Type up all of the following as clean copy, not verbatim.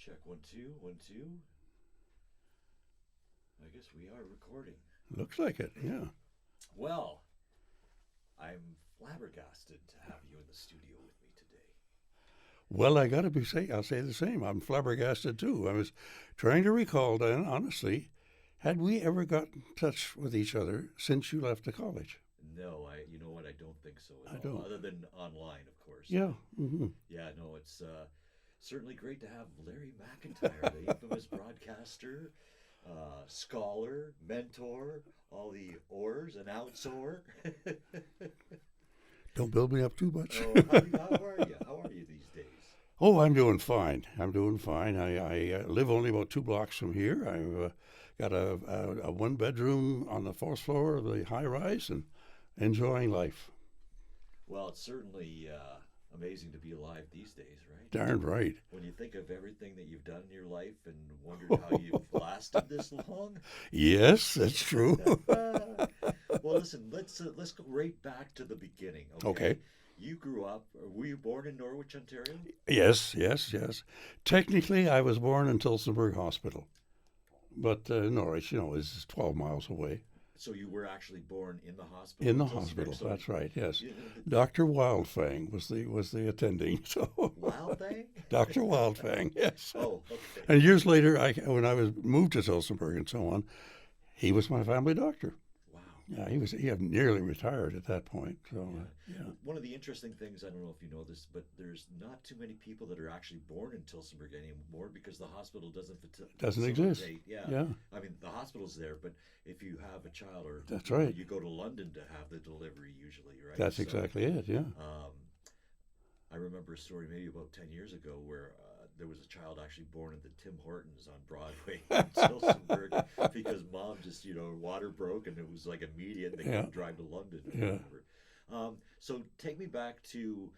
Check 1 2 1 2. I guess we are recording. Looks like it, yeah. Well, I'm flabbergasted to have you in the studio with me today. Well, I'll say the same. I'm flabbergasted too. I was trying to recall, Dan, honestly, had we ever got in touch with each other since you left the college? No, you know what? I don't think so at I all. don't. Other than online, of course. Yeah. Mm-hmm. Yeah, no, it's certainly great to have Larry McIntyre, the infamous broadcaster, scholar, mentor, all the ors and outs or. Don't build me up too much. Oh, how are you? How are you these days? Oh, I'm doing fine. I'm doing fine. I live only about 2 blocks from here. I've got a one-bedroom on the fourth floor of the high-rise and enjoying life. Well, it's certainly amazing to be alive these days, right? Darn right. When you think of everything that you've done in your life and wondered how you've lasted this long. Yes, that's true. Well, listen, let's go right back to the beginning. Okay. You grew up. Were you born in Norwich, Ontario? Yes. Technically, I was born in Tillsonburg Hospital, but Norwich, is 12 miles away. So you were actually born in the hospital? In the hospital, So that's right. Yes, you- Dr. Wildfang was the attending. So Wild thing? Dr. Wildfang, yes. Oh, okay. And years later, when I was moved to Tillsonburg and so on, he was my family doctor. Wow. Yeah, he had nearly retired at that point. So yeah. One of the interesting things, I don't know if you know this, but there's not too many people that are actually born in Tillsonburg anymore because the hospital doesn't exist. facilitate. Yeah. I mean, the hospital's there, but if you have a child or That's right. you go to London to have the delivery usually, right? That's exactly it. Yeah. I remember a story maybe about 10 years ago where there was a child actually born at the Tim Hortons on Broadway in Tillsonburg because mom just, water broke and it was like immediate and they couldn't drive to London or whatever. So take me back to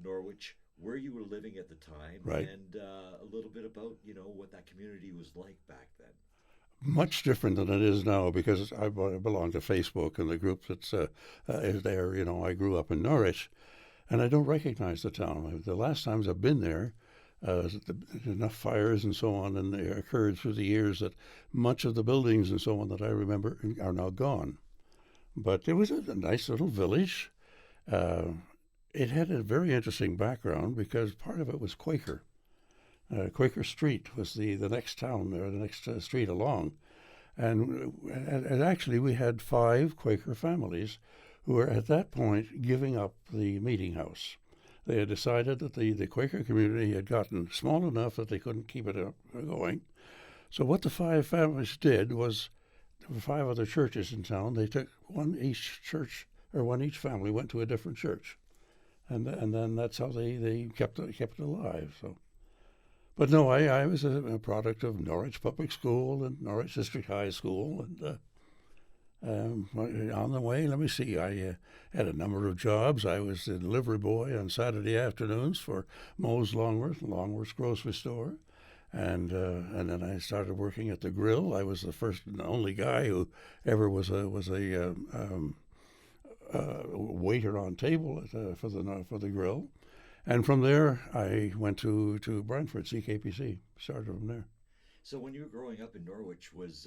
Norwich, where you were living at the time, Right. and a little bit about, what that community was like back then. Much different than it is now because I belong to Facebook and the group that's is there. I grew up in Norwich, and I don't recognize the town. The last times I've been there, enough fires and so on, and they occurred through the years that much of the buildings and so on that I remember are now gone. But it was a nice little village. It had a very interesting background because part of it was Quaker. Quaker Street was the next town or the next street along. And actually we had 5 Quaker families who were at that point giving up the meeting house. They had decided that the Quaker community had gotten small enough that they couldn't keep it going. So what the 5 families did was, there were 5 other churches in town. They took one each family went to a different church. And then that's how they kept it alive. So. But no, I was a product of Norwich Public School and Norwich District High School, and on the way, let me see, I had a number of jobs. I was the delivery boy on Saturday afternoons for Moe's Longworth's grocery store, and then I started working at the grill. I was the first and only guy who ever was a waiter on table for the grill. And from there, I went to Brantford, CKPC, started from there. So when you were growing up in Norwich, was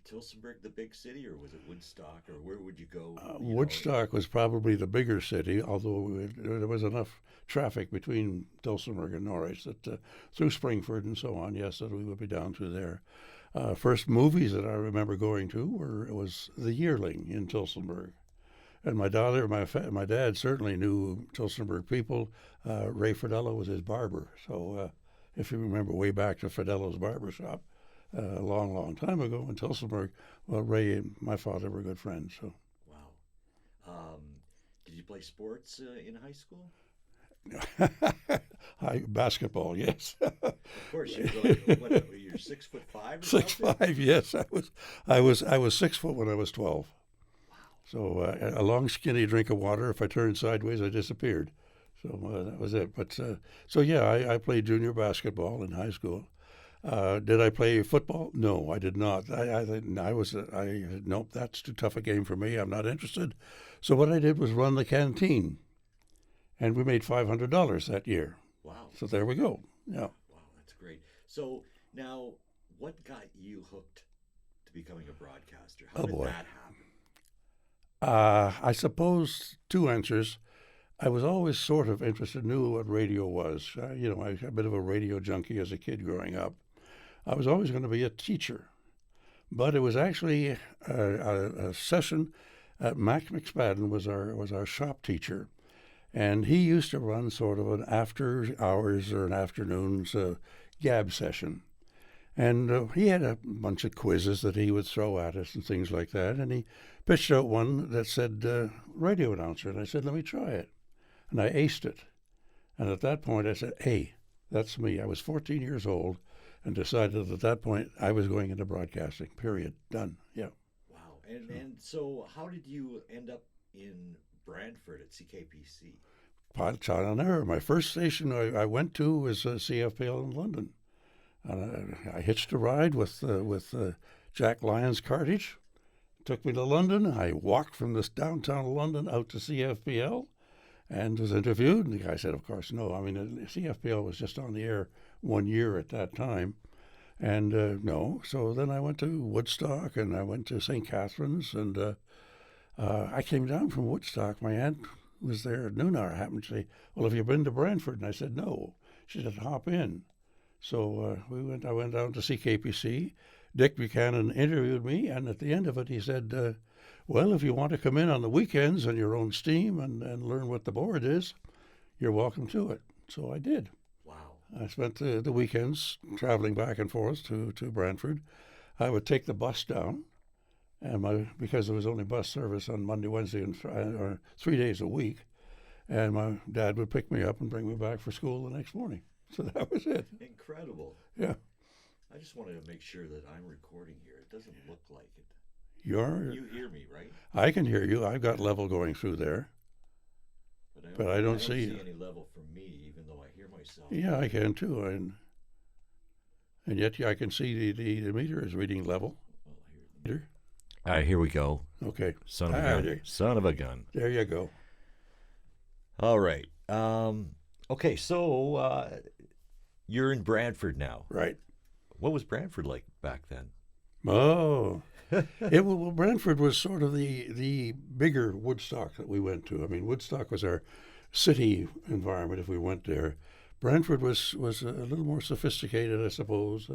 Tillsonburg the big city, or was it Woodstock, or where would you go? Woodstock was probably the bigger city, although there was enough traffic between Tillsonburg and Norwich that through Springford and so on, yes, that we would be down through there. First movies that I remember going to was The Yearling in Tillsonburg. And my dad certainly knew Tillsonburg people. Ray Fridello was his barber. So if you remember way back to Fridello's barber shop a long, long time ago in Tillsonburg, well, Ray and my father were good friends. So. Wow. Did you play sports in high school? Basketball, yes. Of course, you were like, what, you're 6'5" or 6'5", yes. I was 6 foot when I was 12. So a long, skinny drink of water. If I turned sideways, I disappeared. So that was it. But I played junior basketball in high school. Did I play football? No, I did not. Nope, that's too tough a game for me. I'm not interested. So what I did was run the canteen, and we made $500 that year. Wow. So there we go. Yeah. Wow, that's great. So now, what got you hooked to becoming a broadcaster? How Oh did boy. that happen? I suppose two answers. I was always sort of interested, knew what radio was. I was a bit of a radio junkie as a kid growing up. I was always going to be a teacher, but it was actually a session. Mac McSpadden was our shop teacher, and he used to run sort of an after hours or an afternoons gab session. And he had a bunch of quizzes that he would throw at us and things like that. And he pitched out one that said radio announcer. And I said, let me try it. And I aced it. And at that point, I said, hey, that's me. I was 14 years old and decided at that point I was going into broadcasting, period. Done. Yeah. Wow. And so how did you end up in Brantford at CKPC? Trial and error. My first station I went to was CFPL in London. I hitched a ride with Jack Lyons Cartage. Took me to London. I walked from this downtown London out to CFPL and was interviewed. And the guy said, of course, no. I mean, CFPL was just on the air 1 year at that time. And no. So then I went to Woodstock and I went to St. Catharines. And I came down from Woodstock. My aunt was there at noon hour. Happened to say, well, have you been to Brantford? And I said, no. She said, hop in. So I went down to CKPC. Dick Buchanan interviewed me, and at the end of it, he said, well, if you want to come in on the weekends on your own steam and learn what the board is, you're welcome to it. So I did. Wow. I spent the weekends traveling back and forth to Brantford. I would take the bus down, and because there was only bus service on Monday, Wednesday, or 3 days a week, and my dad would pick me up and bring me back for school the next morning. So that was it. Incredible. Yeah. I just wanted to make sure that I'm recording here. It doesn't look like it. You hear me, right? I can hear you. I've got level going through there. But I don't see any level from me, even though I hear myself. Yeah, I can too. And yet I can see the meter is reading level. Meter. All right, here we go. Okay. Son of a gun. There. Son of a gun. There you go. All right. Okay, so you're in Brantford now. Right. What was Brantford like back then? Oh, well, Brantford was sort of the bigger Woodstock that we went to. I mean, Woodstock was our city environment if we went there. Brantford was a little more sophisticated, I suppose,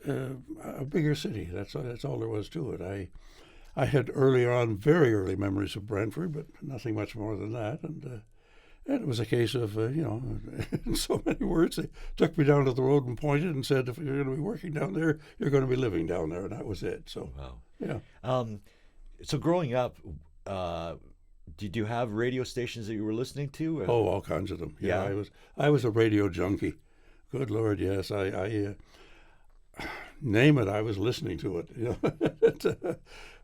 a bigger city. That's all there was to it. I had earlier on very early memories of Brantford, but nothing much more than that. And it was a case of, in so many words, they took me down to the road and pointed and said, if you're going to be working down there, you're going to be living down there. And that was it. So, wow. Yeah. So growing up, did you have radio stations that you were listening to? Oh, all kinds of them. Yeah. I was a radio junkie. Good Lord, yes. I name it, I was listening to it.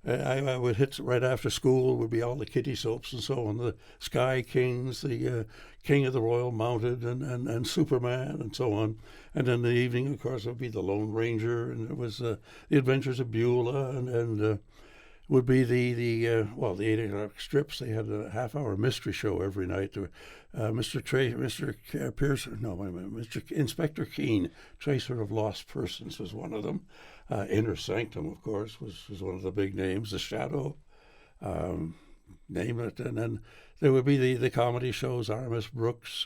I would hit right after school would be all the kiddie soaps and so on, the Sky Kings, the King of the Royal Mounted, and Superman and so on. And in the evening, of course, it would be the Lone Ranger, and it was the Adventures of Beulah, and would be the 8 o'clock strips. They had a half-hour mystery show every night. Mr. Inspector Keene, Tracer of Lost Persons was one of them. Inner Sanctum, of course, was one of the big names. The Shadow, name it. And then there would be the comedy shows, Artemis Brooks,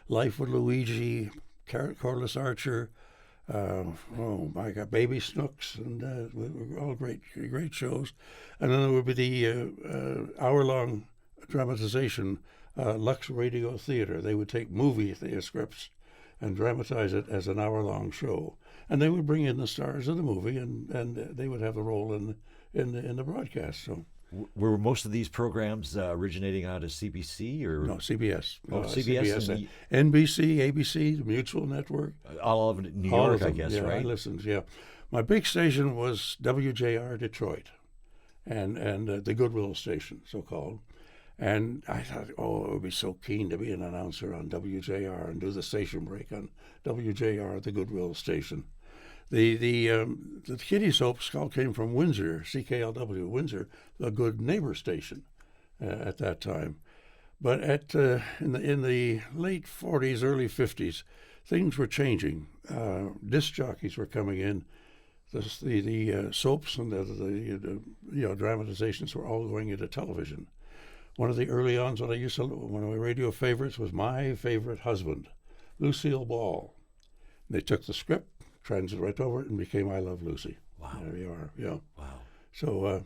Life with Luigi, Corliss Archer, oh my God, Baby Snooks, and all great shows. And then there would be the hour-long dramatization, Lux Radio Theater. They would take movie scripts and dramatize it as an hour-long show. And they would bring in the stars of the movie, and they would have a role in the broadcast. So. Were most of these programs originating out of CBC or no CBS? CBS, NBC, ABC, the Mutual Network, all of New York, I guess, yeah, right? I listened. Yeah, my big station was WJR Detroit, and the Goodwill station, so called. And I thought, oh, it would be so keen to be an announcer on WJR and do the station break on WJR, the Goodwill station. The kiddie soaps all came from Windsor, CKLW Windsor, a good neighbor station at that time. But in the late 40s, early 50s, things were changing. Disc jockeys were coming in. The soaps and the dramatizations were all going into television. One of the early ones, one of my radio favorites was My Favorite Husband, Lucille Ball. They took the script, translated right over it, and became I Love Lucy. Wow. There you are. Yeah. Wow.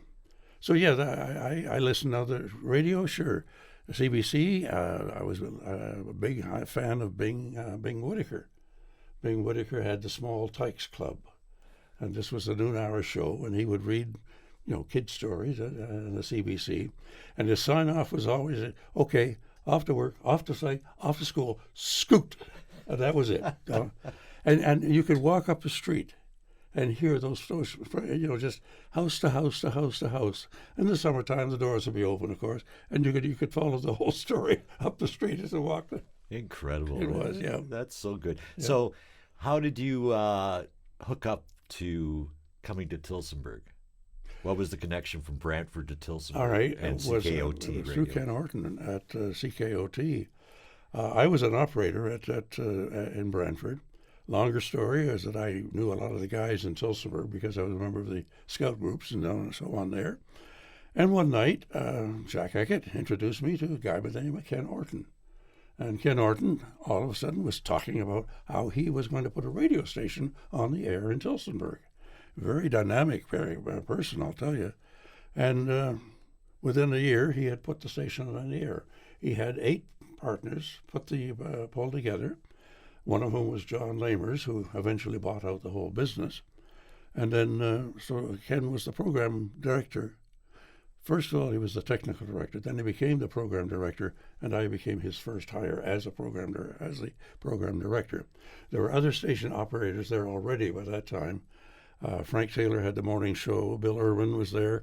So yeah, I listened to the radio, sure. CBC, I was a big fan of Bing Whitaker. Bing Whitaker had the Small Tykes Club, and this was a noon-hour show, and he would read, kid stories on the CBC, and his sign-off was always, okay, off to work, off to site, off to school, scoot, and that was it. And you could walk up the street and hear those, just house to house to house to house. In the summertime, the doors would be open, of course, and you could follow the whole story up the street as you walked. Incredible. It was, yeah. That's so good. Yeah. So how did you hook up to coming to Tillsonburg? What was the connection from Brantford to Tillsonburg? All right. And it was CKOT through radio? Ken Orton at CKOT. I was an operator in Brantford. Longer story is that I knew a lot of the guys in Tillsonburg because I was a member of the scout groups and so on there. And one night, Jack Eckett introduced me to a guy by the name of Ken Orton. And Ken Orton, all of a sudden, was talking about how he was going to put a radio station on the air in Tillsonburg. Very dynamic, very person, I'll tell you. And within a year, he had put the station on the air. He had 8 partners pulled together, one of whom was John Lamers, who eventually bought out the whole business. And then, so Ken was the program director. First of all, he was the technical director. Then he became the program director, and I became his first hire as the program director. There were other station operators there already by that time. Frank Taylor had the morning show. Bill Irwin was there.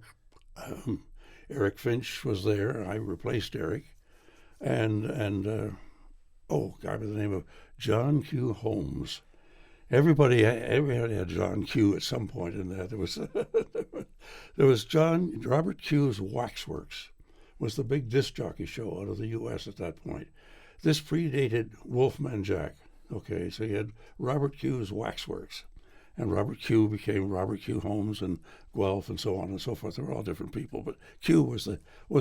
Eric Finch was there. I replaced Eric. And a guy by the name of John Q. Holmes. Everybody had John Q. at some point in that. There was Robert Q's Waxworks, was the big disc jockey show out of the U.S. at that point. This predated Wolfman Jack. Okay, so you had Robert Q's Waxworks, and Robert Q became Robert Q. Holmes and Guelph and so on and so forth. They were all different people, but Q was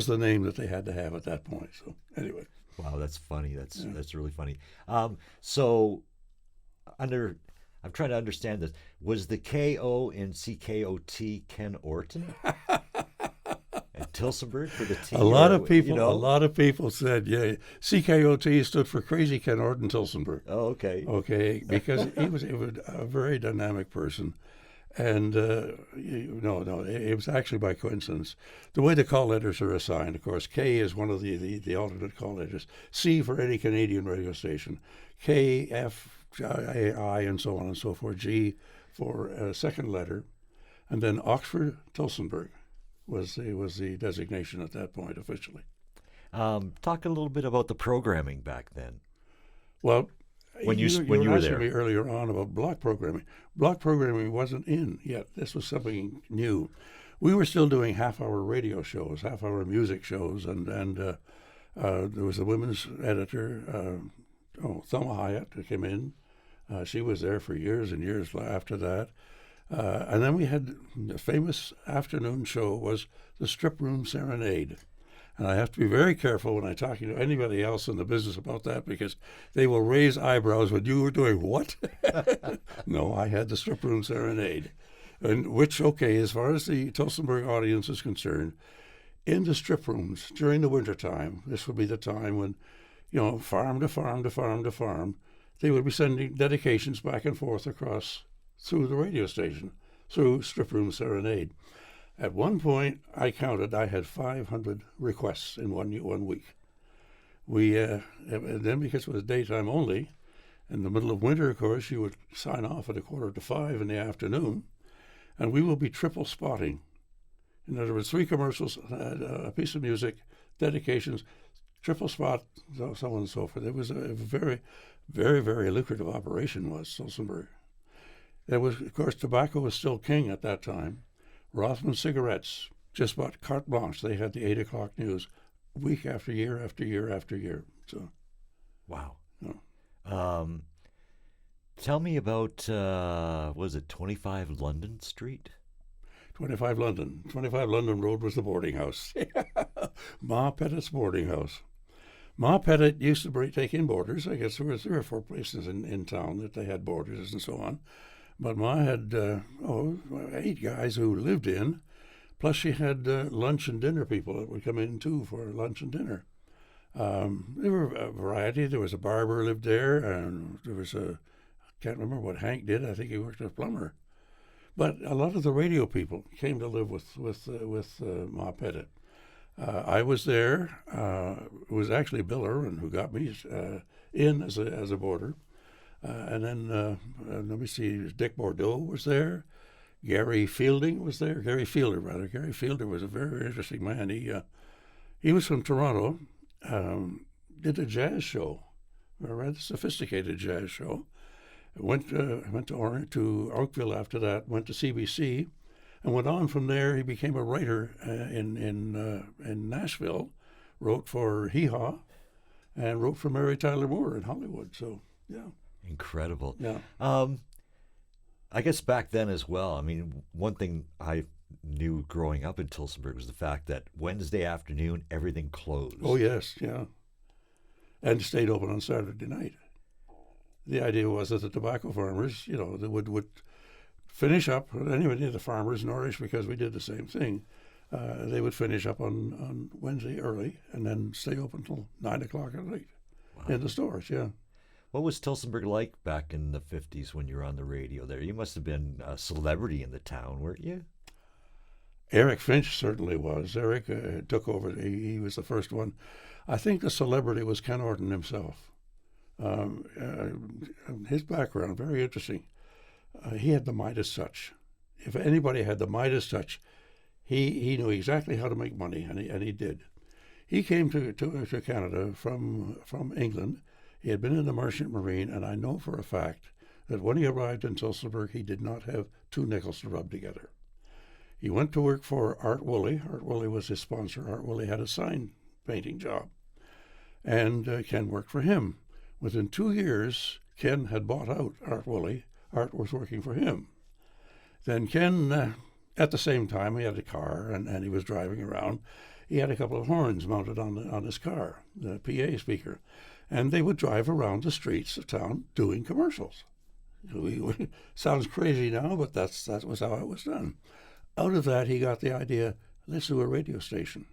the name that they had to have at that point. So anyway. Wow, that's funny. That's really funny. So I'm trying to understand this. Was the KO in CKOT Ken Orton at Tillsonburg for the T? A lot of people said, yeah, CKOT stood for Crazy Ken Orton Tillsonburg. Oh, okay. Okay, because he was a very dynamic person. And it was actually by coincidence. The way the call letters are assigned, of course, K is one of the alternate call letters. C for any Canadian radio station. K, F, I, and so on and so forth. G for a second letter. And then Oxford Tillsonburg was the designation at that point officially. Talk a little bit about the programming back then. Well, when you were were asking there me earlier on about block programming. Block programming wasn't in yet. This was something new. We were still doing half-hour radio shows, half-hour music shows, and there was a women's editor, Thelma Hyatt, who came in. She was there for years and years after that. And then we had the famous afternoon show was the Strip Room Serenade. And I have to be very careful when I'm talking to anybody else in the business about that because they will raise eyebrows when you were doing what? No, I had the Strip Room Serenade. And which, okay, as far as the Tillsonburg audience is concerned, in the strip rooms during the wintertime, this would be the time when, farm to farm to farm to farm, they would be sending dedications back and forth through the radio station, through Strip Room Serenade. At one point, I counted, I had 500 requests in one week. And then because it was daytime only, in the middle of winter, of course, you would sign off at 4:45 in the afternoon, and we will be triple spotting. In other words, 3 commercials, a piece of music, dedications, triple spot, so on and so forth. It was a very, very, very lucrative operation, was Tillsonburg. There was, of course, tobacco was still king at that time. Rothman Cigarettes just bought carte blanche. They had the 8 o'clock news week after year after year after year. So, Wow. you Um, Tell me about was it 25 London Street? 25 London Road was the boarding house. Ma Pettit's boarding house. Ma Pettit used to take in boarders. I guess there were 3 or 4 places in town that they had boarders and so on. But Ma had 8 guys who lived in. Plus, she had lunch and dinner people that would come in too for lunch and dinner. There were a variety. There was a barber lived there, and there was a can't remember what Hank did. I think he worked as a plumber. But a lot of the radio people came to live with Ma Pettit. I was there. It was actually Bill Irwin who got me in as a boarder. And then let me see, Dick Bordeaux was there. Gary Fielder, rather. Gary Fielder was a very, very interesting man. He was from Toronto, did a jazz show, a rather sophisticated jazz show. Went to Oakville after that, went to CBC, and went on from there. He became a writer in Nashville, wrote for Hee Haw, and wrote for Mary Tyler Moore in Hollywood. So, yeah. Incredible. Yeah. I guess back then as well, I mean, one thing I knew growing up in Tillsonburg was the fact that Wednesday afternoon, everything closed. Oh, yes, yeah. And stayed open on Saturday night. The idea was that the tobacco farmers, they would finish up, anybody of the farmers in Norwich, because we did the same thing, they would finish up on Wednesday early and then stay open until 9 o'clock at night in the stores, yeah. What was Tillsonburg like back in the 50s when you were on the radio there? You must have been a celebrity in the town, weren't you? Eric Finch certainly was. Eric took over. He was the first one. I think the celebrity was Ken Orton himself. His background, very interesting. He had the Midas touch. If anybody had the Midas touch, he knew exactly how to make money, and he did. He came to Canada from England. He had been in the Merchant Marine, and I know for a fact that when he arrived in Tillsonburg, he did not have 2 nickels to rub together. He went to work for Art Woolley. Art Woolley was his sponsor. Art Woolley had a sign painting job, and Ken worked for him. Within 2 years, Ken had bought out Art Woolley. Art was working for him. Then Ken, at the same time, he had a car, and he was driving around. He had a couple of horns mounted on his car, the PA speaker, and they would drive around the streets of town doing commercials. Sounds crazy now, but that was how it was done. Out of that, he got the idea, let's do a radio station.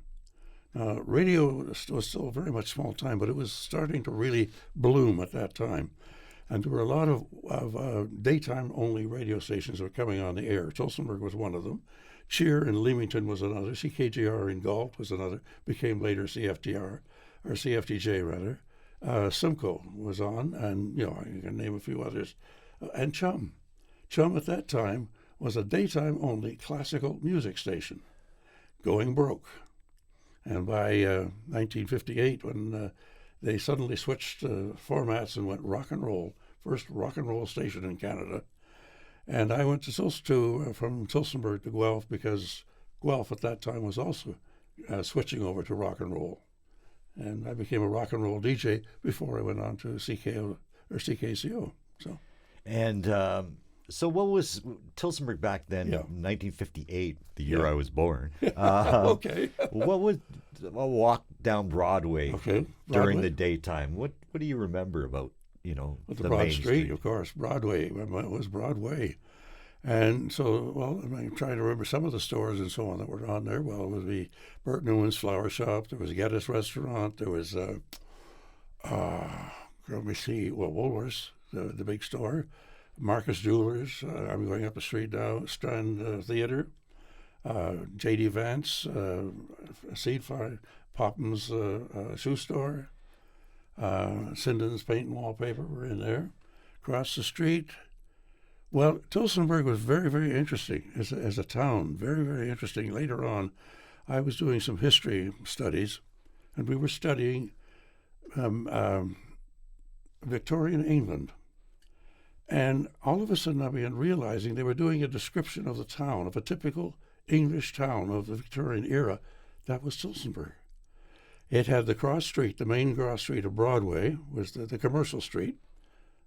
Radio was still very much small time, but it was starting to really bloom at that time. And there were a lot of daytime-only radio stations that were coming on the air. Tillsonburg was one of them. Cheer in Leamington was another. CKGR in Galt was another. Became later CFTR, or CFTJ rather. Simcoe was on, and I can name a few others. And Chum. Chum at that time was a daytime-only classical music station, going broke. And by 1958, when they suddenly switched formats and went rock and roll, first rock and roll station in Canada. And I went from Tillsonburg to Guelph because Guelph at that time was also switching over to rock and roll. And I became a rock and roll DJ before I went on to CKO or CKCO. And so what was Tillsonburg back then, 1958, the year I was born? Okay. What was a walk down Broadway during the Broadway? daytime? What do you remember about, The the Broad main Street, of course, Broadway. It was Broadway. And so, I'm trying to remember some of the stores and so on that were on there. Well, it would be Bert Newman's Flower Shop. There was Geddes Restaurant. There was, let me see, Woolworths, the big store. Marcus Jewelers. I'm going up the street now. Strand Theater. J.D. Vance. Seed Farm. Popham's Shoe Store. Sinden's Paint and Wallpaper were in there. Across the street. Well, Tillsonburg was very, very interesting as a town. Very, very interesting. Later on, I was doing some history studies, and we were studying Victorian England. And all of a sudden, I began realizing they were doing a description of the town, of a typical English town of the Victorian era. That was Tillsonburg. It had the cross street, the main cross street of Broadway was the commercial street,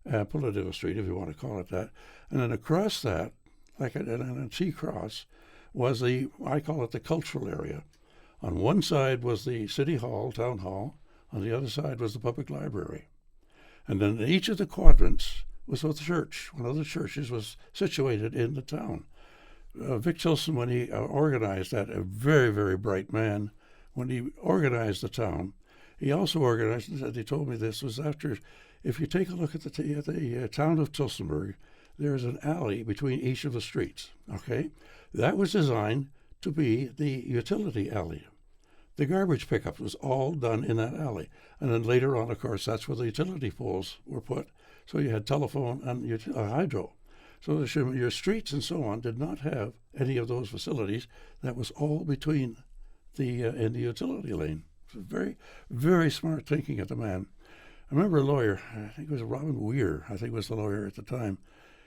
political street, if you want to call it that. And then across that, like a T-cross, was I call it the cultural area. On one side was the city hall, town hall. On the other side was the public library. And then each of the quadrants was a church. One of the churches was situated in the town. Vic Tilson, when he organized that, a very, very bright man, when he organized the town, he also organized, and he told me this, was after, if you take a look at the town of Tillsonburg, there's an alley between each of the streets, okay? That was designed to be the utility alley. The garbage pickup was all done in that alley. And then later on, of course, that's where the utility poles were put. So you had telephone and hydro. So your streets and so on did not have any of those facilities. That was all between in the utility lane. It was very, very smart thinking of the man. I remember a lawyer, I think it was Robin Weir, I think was the lawyer at the time,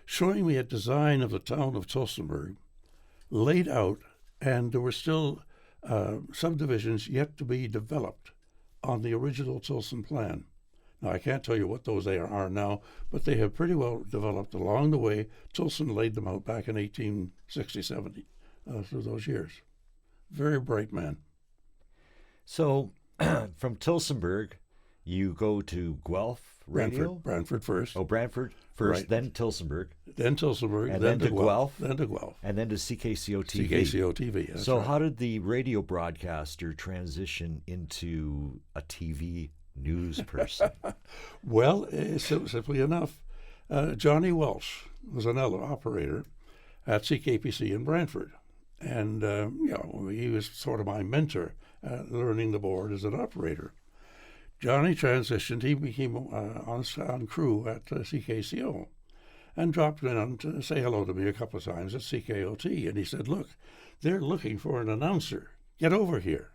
showing me a design of the town of Tillsonburg laid out, and there were still subdivisions yet to be developed on the original Tilson plan. Now, I can't tell you what those are now, but they have pretty well developed along the way. Tilson laid them out back in 1860, 70, through those years. Very bright man. So, from Tillsonburg, you go to Guelph Radio? Brantford first. Oh, Brantford first, Right. then Tillsonburg, Then Tillsonburg. and then to Guelph, Then to Guelph. and then to CKCO TV. CKCO TV. That's So right. how did the radio broadcaster transition into a TV news person? Well, simply enough, Johnny Welsh was another operator at CKPC in Brantford. And, he was sort of my mentor learning the board as an operator. Johnny transitioned. He became on crew at CKCO and dropped in to say hello to me a couple of times at CKOT. And he said, look, they're looking for an announcer. Get over here.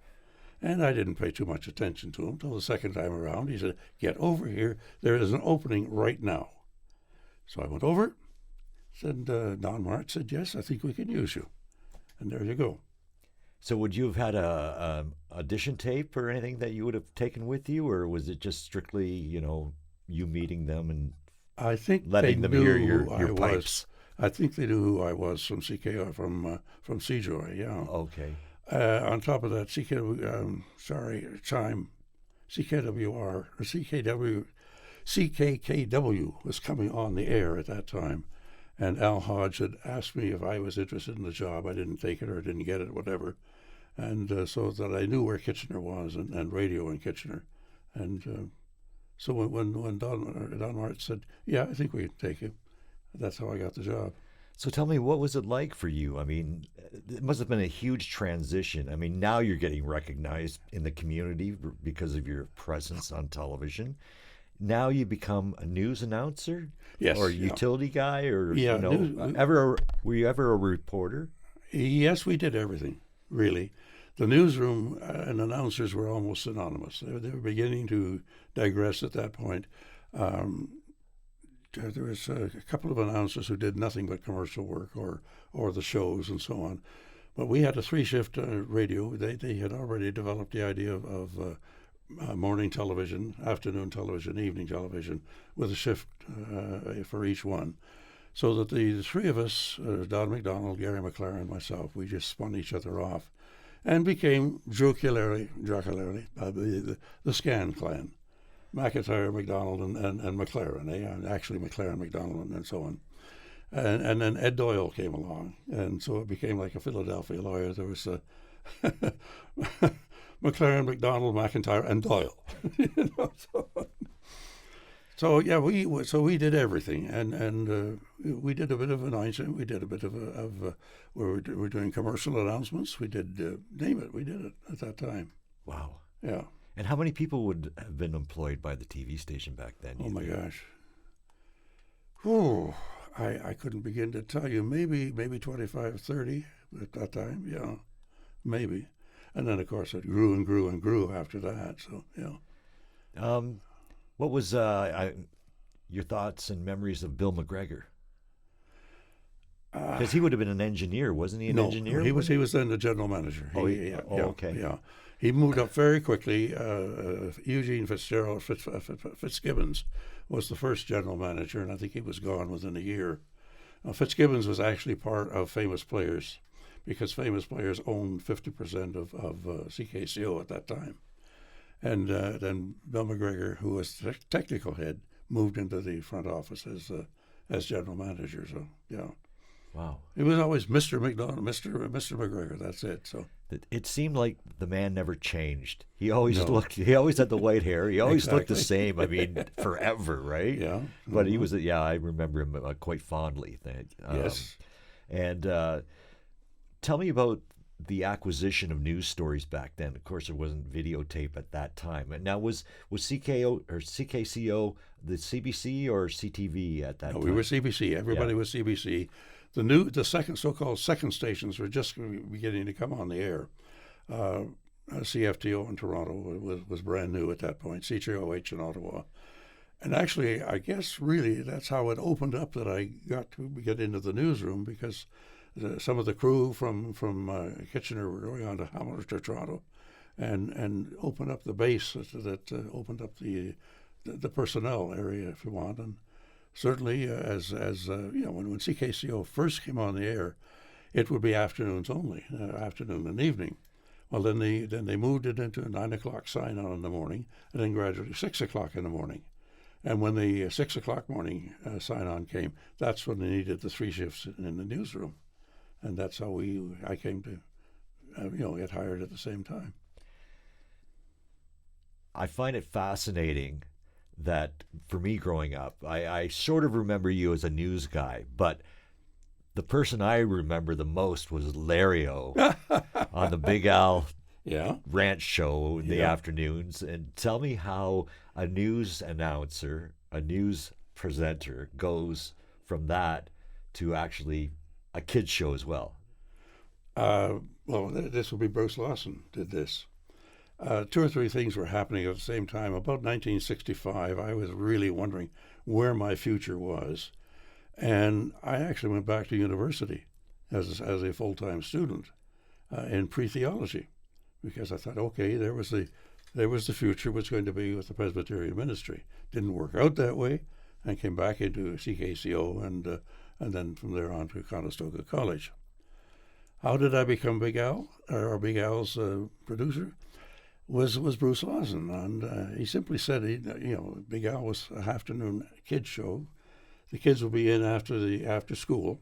And I didn't pay too much attention to him until the second time around. He said, get over here. There is an opening right now. So I went over, said, Don Martz said, yes, I think we can use you. And there you go. So would you have had a audition tape or anything that you would have taken with you, or was it just strictly, you meeting them and I think letting they them knew hear who your I pipes? was. I think they knew who I was from CKO, from Seajoy, yeah. Okay. On top of that, CKWR, or CKKW was coming on the air at that time. And Al Hodge had asked me if I was interested in the job. I didn't take it or didn't get it, whatever. And so that I knew where Kitchener was and radio in Kitchener. And so when Don Martz said, yeah, I think we can take you, that's how I got the job. So tell me, what was it like for you? I mean, it must have been a huge transition. I mean, now you're getting recognized in the community because of your presence on television. Now you become a news announcer? Yes. Or a utility guy? Or, Yeah, were you ever a reporter? Yes, we did everything, really. The newsroom and announcers were almost synonymous. They were beginning to digress at that point. There was a couple of announcers who did nothing but commercial work or the shows and so on. But we had a three-shift radio. They had already developed the idea of morning television, afternoon television, evening television, with a shift for each one. So that the three of us, Don McDonald, Gary McLaren, myself, we just spun each other off and became jocularly, the Scan clan. McIntyre, McDonald, and McLaren, actually McLaren, McDonald, and so on. And then Ed Doyle came along, and so it became like a Philadelphia lawyer. There was McLaren, McDonald, McIntyre, and Doyle. So yeah, we did everything, and we did a bit of announcing. We did a bit of we were doing commercial announcements. We did name it. We did it at that time. Wow. Yeah. And how many people would have been employed by the TV station back then? Oh my gosh. Oh, I couldn't begin to tell you. Maybe 25, 30 at that time. Yeah, maybe. And then of course it grew and grew and grew after that. So yeah. What was your thoughts and memories of Bill McGregor? Because he would have been an engineer, wasn't he? An No, engineer? he was then the general manager. Oh, Yeah, okay. yeah. He moved up very quickly. Eugene Fitzgibbons was the first general manager, and I think he was gone within a year. Fitzgibbons was actually part of Famous Players, because Famous Players owned 50% of CKCO at that time. And then Bill McGregor, who was the technical head, moved into the front office as general manager. So, yeah. Wow. It was always Mr. McDonald, Mr. McGregor. That's it. So it seemed like the man never changed. He always No. He always had the white hair. He always looked the Exactly. same. I mean, forever, right? yeah. But he Mhm. was. Yeah, I remember him quite fondly. Yes. And tell me about the acquisition of news stories back then. Of course, there wasn't videotape at that time. And now was CKO or CKCO the CBC or CTV at that No, time? we were CBC. Everybody Yeah. was CBC. The second so-called second stations were just beginning to come on the air. CFTO in Toronto was brand new at that point. CKOH in Ottawa. And actually, I guess really that's how it opened up that I got to get into the newsroom, because some of the crew from Kitchener were going on to Hamilton to Toronto, and opened up the base that opened up the personnel area, if you want. And certainly, as when CKCO first came on the air, it would be afternoons only, afternoon and evening. Well, then they moved it into a 9 o'clock sign on in the morning, and then gradually 6 o'clock in the morning. And when the 6 o'clock morning sign on came, that's when they needed the 3 shifts in the newsroom, and that's how I came to get hired at the same time. I find it fascinating that for me growing up, I sort of remember you as a news guy, but the person I remember the most was Larry on the Big Al Yeah. ranch show in the Yeah. afternoons. And tell me how a news announcer, a news presenter goes from that to actually a kids show as well. This would be Bruce Lawson did this. 2 or 3 things were happening at the same time. About 1965, I was really wondering where my future was. And I actually went back to university as a full-time student in pre-theology, because I thought, okay, there was the future was going to be with the Presbyterian ministry. Didn't work out that way, and came back into CKCO, and then from there on to Conestoga College. How did I become Big Al, or Big Al's producer? Was Bruce Lawson, and he simply said, Big Al was a afternoon kids show. The kids would be in after school,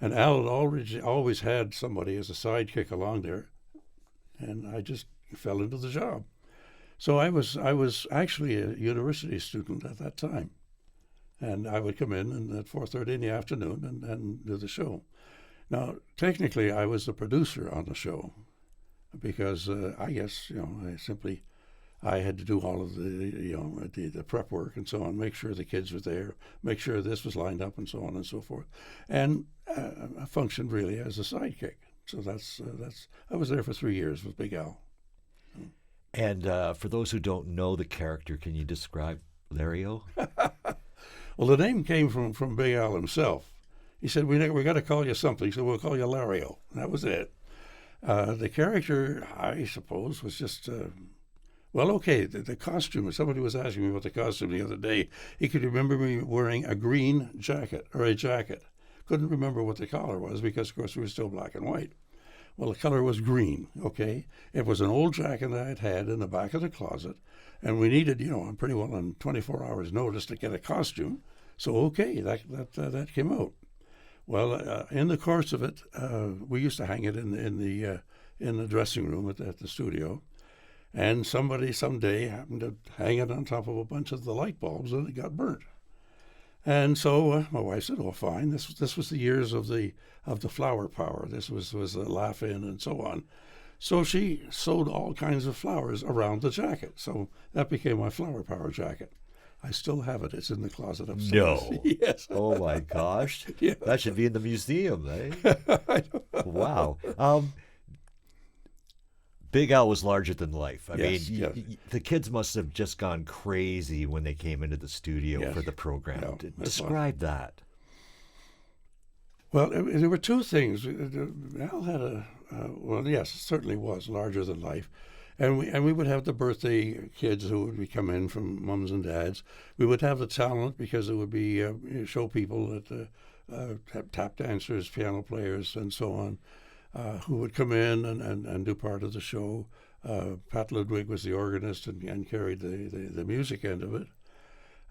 and Al had always had somebody as a sidekick along there, and I just fell into the job. So I was actually a university student at that time, and I would come in at 4:30 in the afternoon and do the show. Now, technically, I was the producer on the show, because I guess I had to do all of the prep work and so on, make sure the kids were there, make sure this was lined up, and so on and so forth, and I functioned really as a sidekick. So that's I was there for 3 years with Big Al. And for those who don't know the character, can you describe Larry O? Well, the name came from Big Al himself. He said, we got to call you something, so we'll call you Larry O. And that was it. The character, I suppose, was just, the costume. Somebody was asking me about the costume the other day. He could remember me wearing a green jacket, or a jacket. Couldn't remember what the color was, because, of course, we were still black and white. Well, the color was green, okay? It was an old jacket that I'd had in the back of the closet, and we needed, pretty well on 24 hours' notice to get a costume. So, okay, that came out. Well, in the course of it, we used to hang it in the dressing room at the studio, and somebody someday happened to hang it on top of a bunch of the light bulbs, and it got burnt. And so my wife said, "Oh, fine. This was the years of the flower power. This was the laugh-in and so on." So she sewed all kinds of flowers around the jacket. So that became my flower power jacket. I still have it. It's in the closet upstairs. No. Yes. Oh my gosh. Yeah. That should be in the museum, eh? Wow. Big Al was larger than life. I Yes, mean, yes. the kids must have just gone crazy when they came into the studio Yes. for the program. Yeah, that's Describe that. Well, there were two things. Al had well, yes, it certainly was larger than life, and we would have the birthday kids who would be come in from mums and dads. We would have the talent because it would be show people that tap dancers, piano players, and so on, who would come in and do part of the show. Pat Ludwig was the organist and carried the music end of it.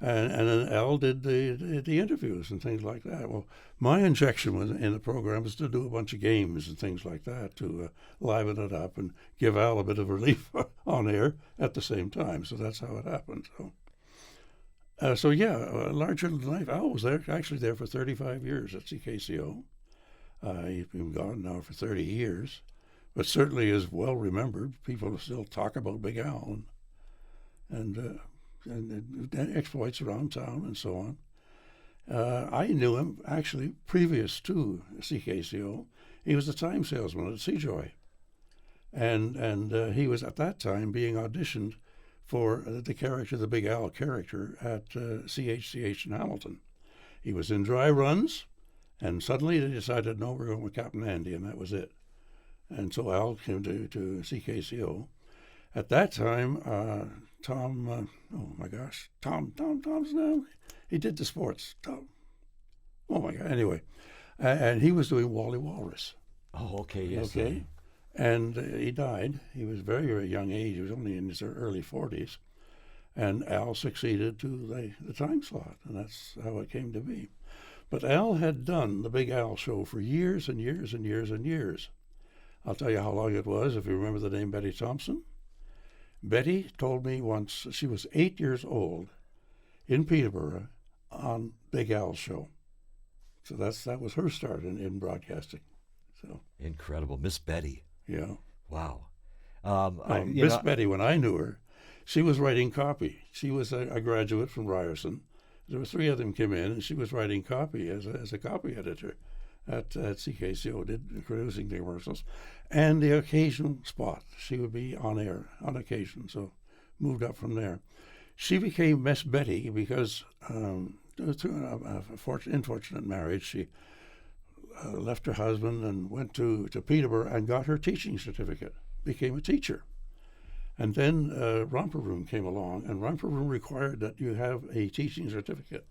And then Al did the interviews and things like that. Well, my injection in the program was to do a bunch of games and things like that to liven it up and give Al a bit of relief on air at the same time. So that's how it happened. So yeah, larger than life. Al was actually there for 35 years at CKCO. He's been gone now for 30 years, but certainly is well remembered. People still talk about Big Al and exploits around town and so on. I knew him actually previous to CKCO. He was a time salesman at Seajoy, and he was at that time being auditioned for the character, the Big Al character, at CHCH in Hamilton. He was in dry runs, and suddenly they decided, no, we're going with Captain Andy, and that was it. And so Al came to CKCO. At that time, Tom's name. He did the sports. Tom. Oh my God. Anyway, and he was doing Wally Walrus. Oh, okay, yes. Okay, and he died. He was very, very young age. He was only in his early 40s, and Al succeeded to the time slot, and that's how it came to be. But Al had done the Big Al show for years and years and years and years. I'll tell you how long it was. If you remember the name Betty Thompson. Betty told me once she was 8 years old in Peterborough on Big Al's show. So that was her start in broadcasting. So Incredible. Miss Betty. yeah. Wow. Miss Betty, when I knew her, she was writing copy. She was a graduate from Ryerson. There were three of them came in, and she was writing copy as a copy editor at CKCO, producing the commercials, and the occasional spot. She would be on air on occasion, so moved up from there. She became Miss Betty because through an unfortunate marriage, she left her husband and went to Peterborough and got her teaching certificate, became a teacher. And then Romper Room came along, and Romper Room required that you have a teaching certificate.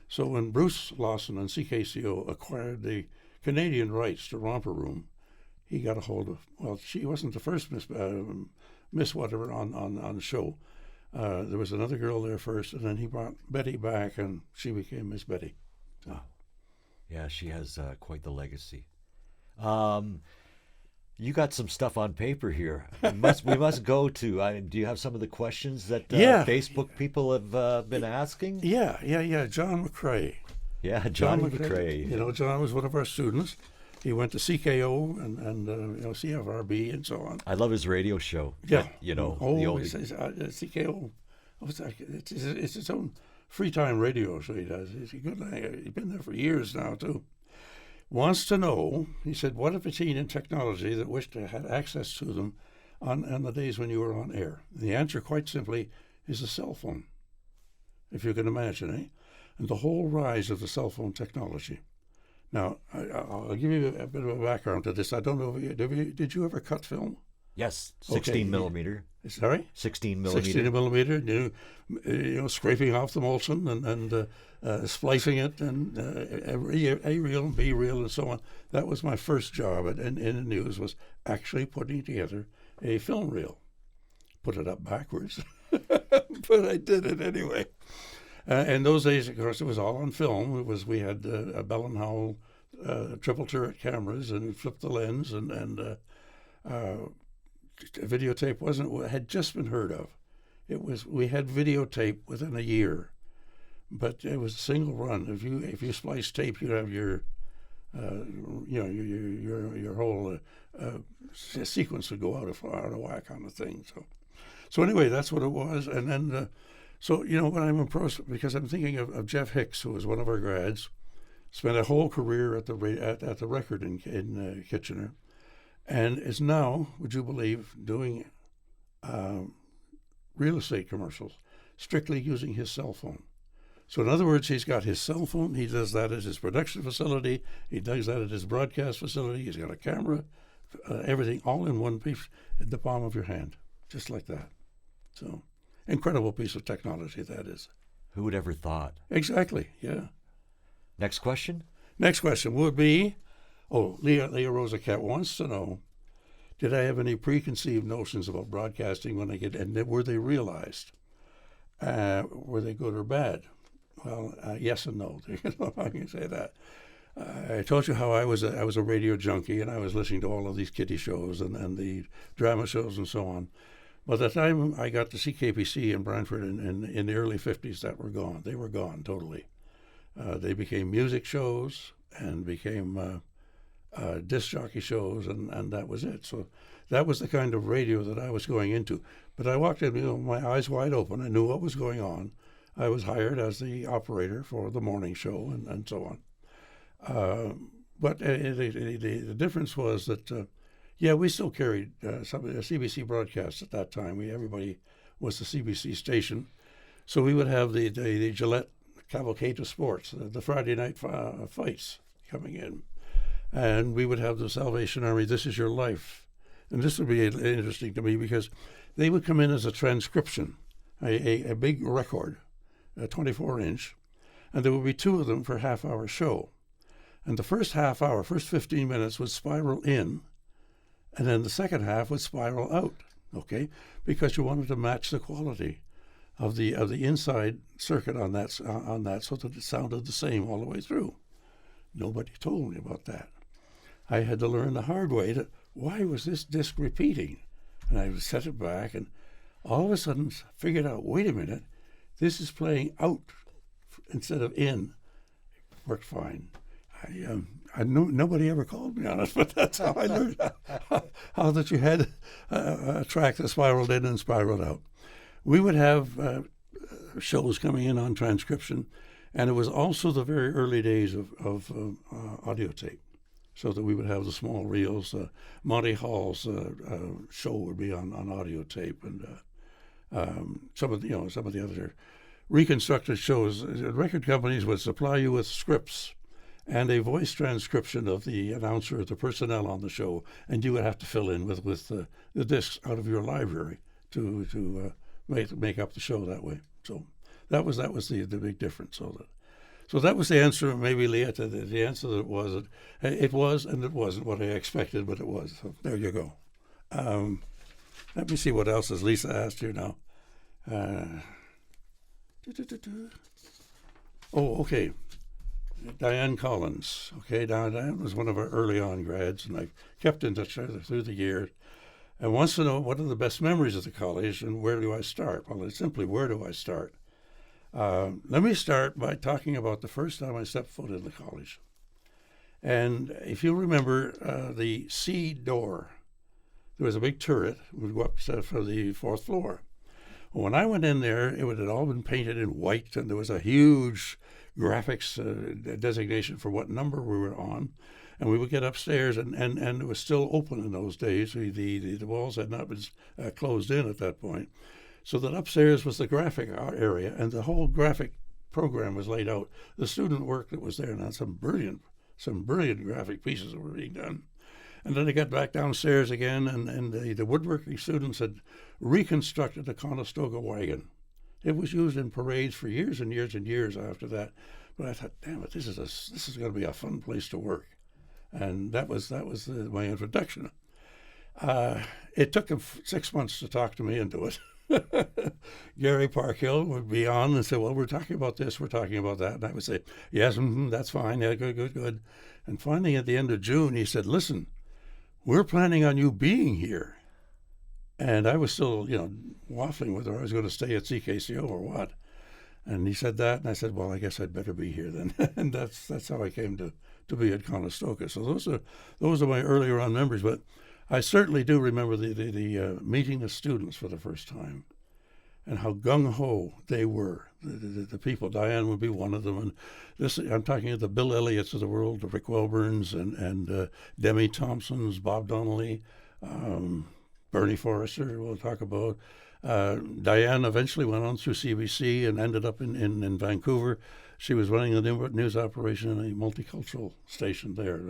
So when Bruce Lawson and CKCO acquired the Canadian rights to Romper Room, he got a hold of, well, she wasn't the first Miss whatever on the show. There was another girl there first, and then he brought Betty back, and she became Miss Betty. So. Yeah, she has quite the legacy. You got some stuff on paper here. We must go to. Do you have some of the questions that Facebook people have been asking? Yeah. John McCrae. Yeah, Johnny McCrae. You know, John was one of our students. He went to CKO and CFRB and so on. I love his radio show. Yeah, the old CKO. It's its own free time radio show. He does. He's a good. He's been there for years now too. Wants to know, he said, what if a teen in technology that wished to have access to them on the days when you were on air? The answer, quite simply, is a cell phone, if you can imagine, eh? And the whole rise of the cell phone technology. Now, I'll give you a bit of a background to this. I don't know if did you ever cut film? Yes, 16 millimeter. Sorry? 16 millimeter. 16 millimeter, you know, scraping off the Molson and splicing it and A reel and B reel and so on. That was my first job in the news, was actually putting together a film reel. Put it up backwards, but I did it anyway. In those days, of course, it was all on film. We had a Bell and Howell triple turret cameras, and we flipped the lens, and videotape had just been heard of. We had videotape within a year, but it was a single run. If you splice tape, you have your whole sequence would go out of whack on the thing. So anyway, that's what it was. And then so when I'm impressed, because I'm thinking of Jeff Hicks, who was one of our grads, spent a whole career at the record in Kitchener. And is now, would you believe, doing real estate commercials, strictly using his cell phone. So in other words, he's got his cell phone. He does that at his production facility. He does that at his broadcast facility. He's got a camera, everything all in one piece in the palm of your hand, just like that. So incredible piece of technology that is. Who would ever thought? Exactly, yeah. Next question? Next question would be, Leah Rosacat wants to know, did I have any preconceived notions about broadcasting when I get, and were they realized? Were they good or bad? Well, yes and no. I can say that. I told you how I was a radio junkie, and I was listening to all of these kiddie shows and the drama shows and so on. By the time I got to CKPC in Brantford in the early 50s, that were gone. They were gone totally. They became music shows and became disc jockey shows, and that was it. So that was the kind of radio that I was going into. But I walked in, my eyes wide open. I knew what was going on. I was hired as the operator for the morning show and so on. But the difference was that, we still carried some CBC broadcasts at that time. Everybody was the CBC station. So we would have the Gillette Cavalcade of Sports, the Friday night fights coming in. And we would have the Salvation Army, This Is Your Life. And this would be interesting to me because they would come in as a transcription, a big record, a 24-inch, and there would be two of them for half-hour show. And the first half hour, first 15 minutes would spiral in, and then the second half would spiral out, okay? Because you wanted to match the quality of the inside circuit on that so that it sounded the same all the way through. Nobody told me about that. I had to learn the hard way why was this disc repeating? And I would set it back, and all of a sudden figured out, wait a minute, this is playing out instead of in. Worked fine. I knew nobody ever called me on it, but that's how I learned how that you had a track that spiraled in and spiraled out. We would have shows coming in on transcription, and it was also the very early days of audio tape, so that we would have the small reels. Monty Hall's show would be on audio tape, and some of the other reconstructed shows. Record companies would supply you with scripts and a voice transcription of the announcer or the personnel on the show, and you would have to fill in with the discs out of your library to make up the show that way. So that was the big difference. So that was the answer, maybe, Leah, to the answer that it was and it wasn't what I expected, but it was. So there you go. Let me see what else has Lisa asked you now. Okay. Diane Collins. Okay, Diane was one of our early on grads, and I've kept in touch with her through the years, and wants to know what are the best memories of the college and where do I start? Well, it's simply, where do I start? Let me start by talking about the first time I stepped foot in the college. And if you remember the C door, there was a big turret. We'd go up for the fourth floor. When I went in there, it had all been painted in white, and there was a huge graphics designation for what number we were on. And we would get upstairs, and it was still open in those days. The walls had not been closed in at that point. So that upstairs was the graphic area, and the whole graphic program was laid out. The student work that was there, and had some brilliant graphic pieces that were being done. And then I got back downstairs again, and the woodworking students had reconstructed the Conestoga wagon. It was used in parades for years and years and years after that. But I thought, damn it, this is going to be a fun place to work. And that was my introduction. It took him 6 months to talk to me into it. Gary Parkhill would be on and say, well, we're talking about this, we're talking about that. And I would say, yes, that's fine, yeah, good. And finally, at the end of June, he said, listen, we're planning on you being here. And I was still, waffling whether I was going to stay at CKCO or what. And he said that, and I said, well, I guess I'd better be here then. And that's how I came to be at Conestoga. So those are my earlier on memories. But I certainly do remember the meeting the students for the first time, and how gung-ho they were. The people, Diane would be one of them, and I'm talking of the Bill Elliott's of the world, the Rick Welburns, and Demi Thompsons, Bob Donnelly, Bernie Forrester. We'll talk about Diane eventually went on through CBC and ended up in Vancouver. She was running the news operation in a multicultural station there,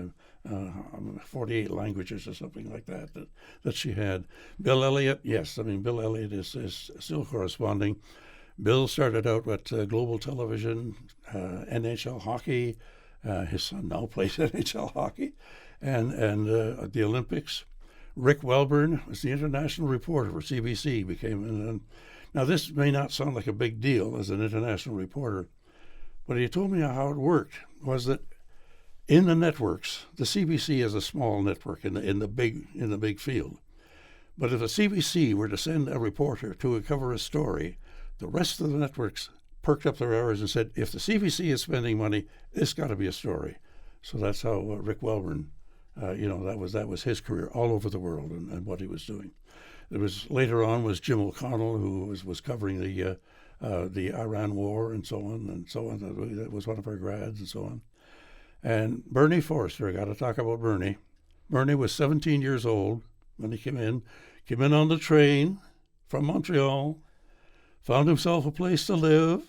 48 languages or something like that she had. Bill Elliott, yes, I mean, Bill Elliott is still corresponding. Bill started out at Global Television, NHL hockey. His son now plays NHL hockey, and the Olympics. Rick Welburn was the international reporter for CBC. Now this may not sound like a big deal as an international reporter, but he told me how it worked. Was that in the networks, the CBC is a small network in the big field, but if the CBC were to send a reporter to cover a story, the rest of the networks perked up their ears and said, if the CBC is spending money, it's got to be a story. So that's how Rick Welburn, that was his career all over the world and what he was doing. There was later on was Jim O'Connell, who was covering the Iran War and so on and so on. That was one of our grads and so on. And Bernie Forster, I got to talk about Bernie. Bernie was 17 years old when he came in on the train from Montreal, found himself a place to live,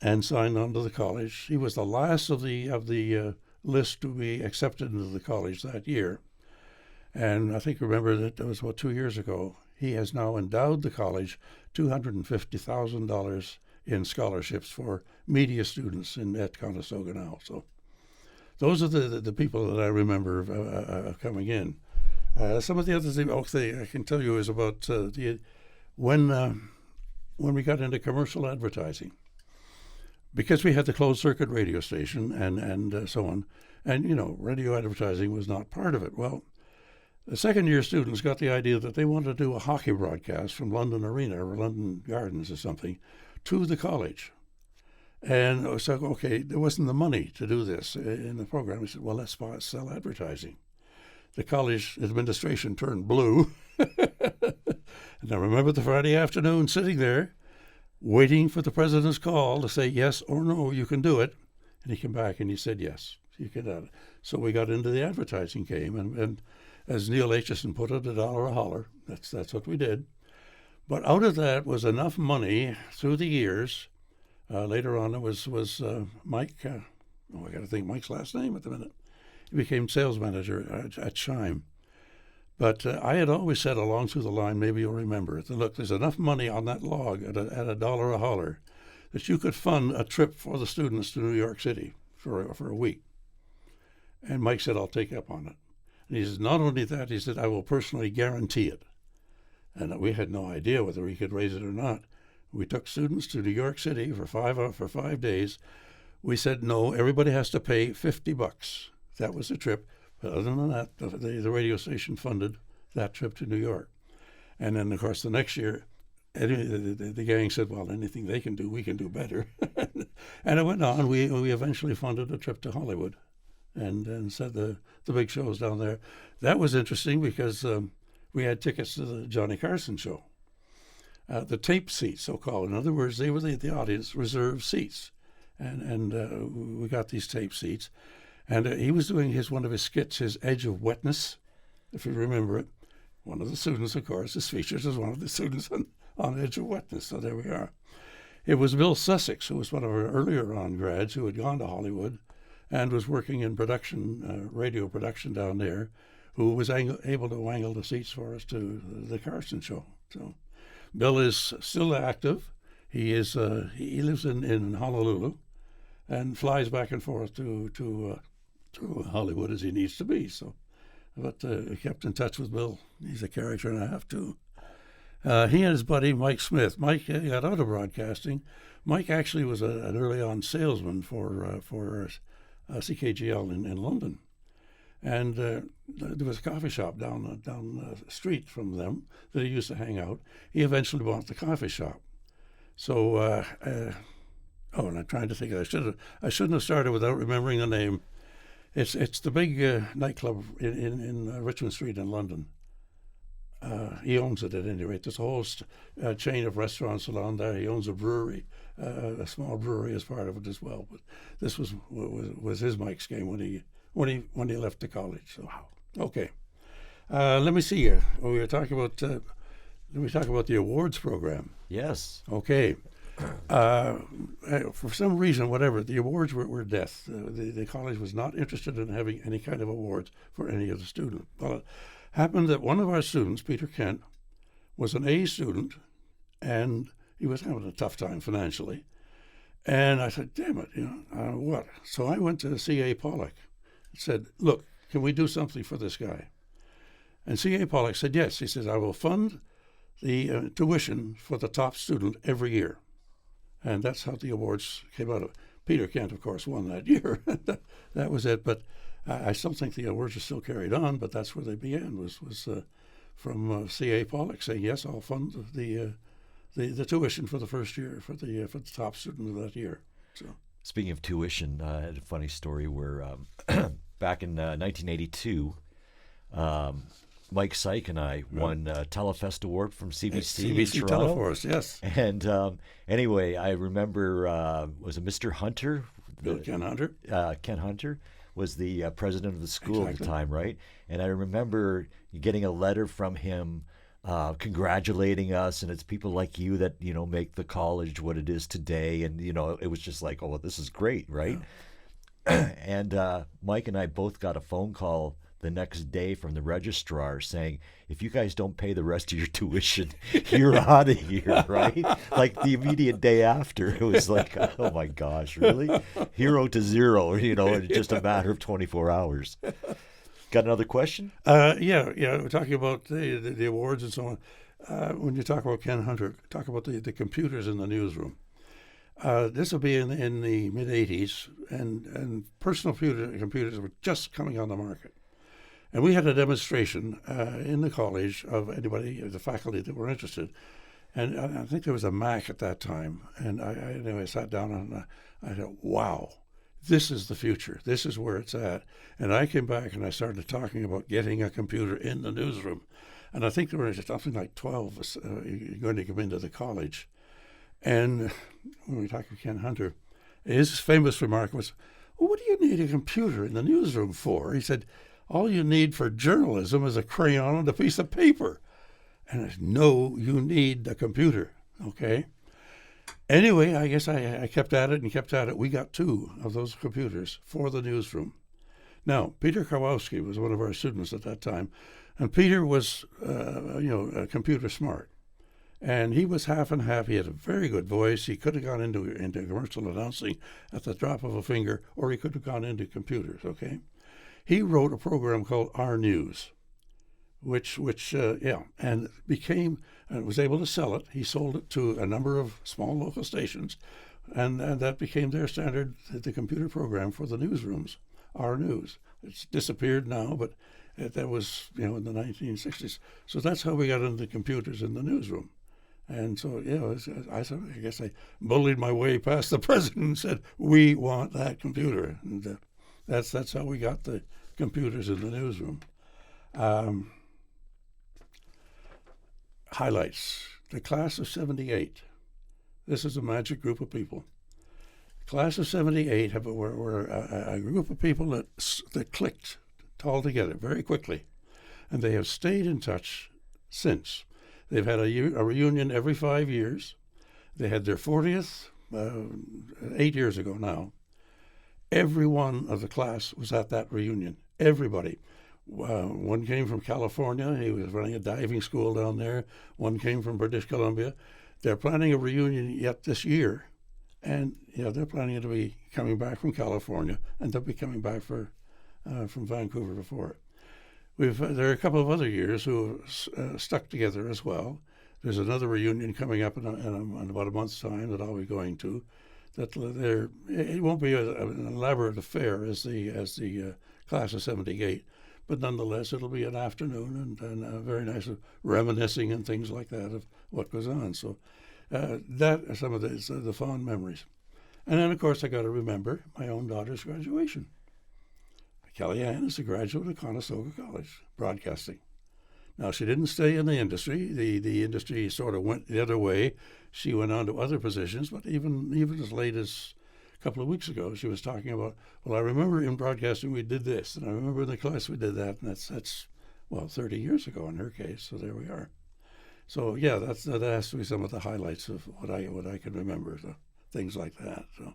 and signed on to the college. He was the last of the list to be accepted into the college that year. And I think, remember that was about 2 years ago. He has now endowed the college $250,000 in scholarships for media students at Conestoga now. So those are the people that I remember coming in. Some of the other things I can tell you is about when we got into commercial advertising, because we had the closed circuit radio station and so on, and radio advertising was not part of it. Well, the second year students got the idea that they wanted to do a hockey broadcast from London Arena or London Gardens or something to the college. And I was like, okay, there wasn't the money to do this in the program. We said, well, let's sell advertising. The college administration turned blue. And I remember the Friday afternoon sitting there waiting for the president's call to say yes or no, you can do it. And he came back and he said, yes, you can do it. So we got into the advertising game. And as Neil Aitchison put it, $1 a holler. That's what we did. But out of that was enough money through the years. Later on, it was Mike. I got to think Mike's last name at the minute. He became sales manager at Chime. But I had always said along through the line, maybe you'll remember it, that look, there's enough money on that log at $1 a holler that you could fund a trip for the students to New York City for a week. And Mike said, I'll take up on it. And he says, not only that, he said, I will personally guarantee it. And we had no idea whether he could raise it or not. We took students to New York City for 5 days. We said, no, everybody has to pay $50. That was the trip. But other than that, the radio station funded that trip to New York. And then, of course, the next year, the gang said, well, anything they can do, we can do better. And it went on. We eventually funded a trip to Hollywood and said the big shows down there. That was interesting because we had tickets to the Johnny Carson show. The tape seats, so-called. In other words, they were the audience reserved seats. And we got these tape seats. And he was doing one of his skits, his Edge of Wetness, if you remember it. One of the students, of course, is featured as one of the students on Edge of Wetness. So there we are. It was Bill Sussex, who was one of our earlier on grads who had gone to Hollywood and was working in production, radio production down there, who was able to wangle the seats for us to the Carson show. So Bill is still active. He lives in Honolulu and flies back and forth to Hollywood as he needs to be. So, but I kept in touch with Bill. He's a character and a half too. He and his buddy Mike Smith. Mike got out of broadcasting. Mike actually was an early on salesman for CKGL in London, and there was a coffee shop down the street from them that he used to hang out. He eventually bought the coffee shop. So, and I'm trying to think. I shouldn't have started without remembering the name. It's the big nightclub in Richmond Street in London. He owns it at any rate. There's a whole chain of restaurants around there. He owns a brewery, a small brewery as part of it as well. But this was his Mike's game when he left the college. So wow. Okay, let me see here. We were talking about we talk about the awards program. Yes. Okay. For some reason, whatever, the awards were death. The college was not interested in having any kind of awards for any of the students. Well, it happened that one of our students, Peter Kent, was an A student, and he was having a tough time financially. And I said, damn it, what? So I went to C.A. Pollock and said, look, can we do something for this guy? And C.A. Pollock said, yes. He says, I will fund the tuition for the top student every year. And that's how the awards came out of it. Peter Kent, of course, won that year. That was it. But I still think the awards are still carried on, but that's where they began, was from C.A. Pollock saying, yes, I'll fund the tuition for the first year, for the top student of that year. So. Speaking of tuition, I had a funny story where back in 1982, Mike Syke and I won a Telefest Award from CBC in Toronto. Teleforce, yes. And anyway, I remember, was it Mr. Hunter? Ken Hunter. Ken Hunter was the president of the school Exactly. at the time, right? And I remember getting a letter from him congratulating us, and it's people like you that, make the college what it is today. And, it was just like, oh, this is great, right? Yeah. And Mike and I both got a phone call the next day from the registrar saying, if you guys don't pay the rest of your tuition, you're out of here, right? Like the immediate day after, it was like, oh my gosh, really? Hero to zero, in just a matter of 24 hours. Got another question? Yeah. We're talking about the awards and so on. When you talk about Ken Hunter, talk about the computers in the newsroom. This will be in the mid-'80s, and personal computers were just coming on the market. And we had a demonstration in the college of anybody, the faculty that were interested. And I think there was a Mac at that time. And I sat down and I thought, wow, this is the future. This is where it's at. And I came back and I started talking about getting a computer in the newsroom. And I think there were something like 12 of us going to come into the college. And when we talked to Ken Hunter, his famous remark was, well, what do you need a computer in the newsroom for? He said, all you need for journalism is a crayon and a piece of paper. And I said, no, you need a computer, okay? Anyway, I guess I kept at it and kept at it. We got 2 of those computers for the newsroom. Now, Peter Kowalski was one of our students at that time, and Peter was, computer smart. And he was half and half. He had a very good voice. He could have gone into commercial announcing at the drop of a finger, or he could have gone into computers, okay? He wrote a program called Our News, which and was able to sell it. He sold it to a number of small local stations, and that became their standard, the computer program for the newsrooms, Our News. It's disappeared now, but that was, in the 1960s. So that's how we got into computers in the newsroom. And so, I guess I bullied my way past the president and said, we want that computer. And that's how we got the computers in the newsroom. Highlights. The class of 78. This is a magic group of people. Class of 78 were a group of people that clicked all together very quickly. And they have stayed in touch since. They've had a reunion every 5 years. They had their 40th 8 years ago now. Every one of the class was at that reunion. Everybody. One came from California. He was running a diving school down there. One came from British Columbia. They're planning a reunion yet this year. And they're planning to be coming back from California, and they'll be coming back from Vancouver before it. There are a couple of other years who have stuck together as well. There's another reunion coming up in about a month's time that I'll be going to. It won't be an elaborate affair as the class of 78, but nonetheless it'll be an afternoon and very nice reminiscing and things like that of what goes on. So that are some of the fond memories. And then of course I got to remember my own daughter's graduation. Kellyanne is a graduate of Conestoga College, broadcasting. Now, she didn't stay in the industry. The industry sort of went the other way. She went on to other positions, but even as late as a couple of weeks ago, she was talking about, well, I remember in broadcasting we did this, and I remember in the class we did that, and that's 30 years ago in her case, so there we are. So yeah, that has to be some of the highlights of what I can remember. So things like that. So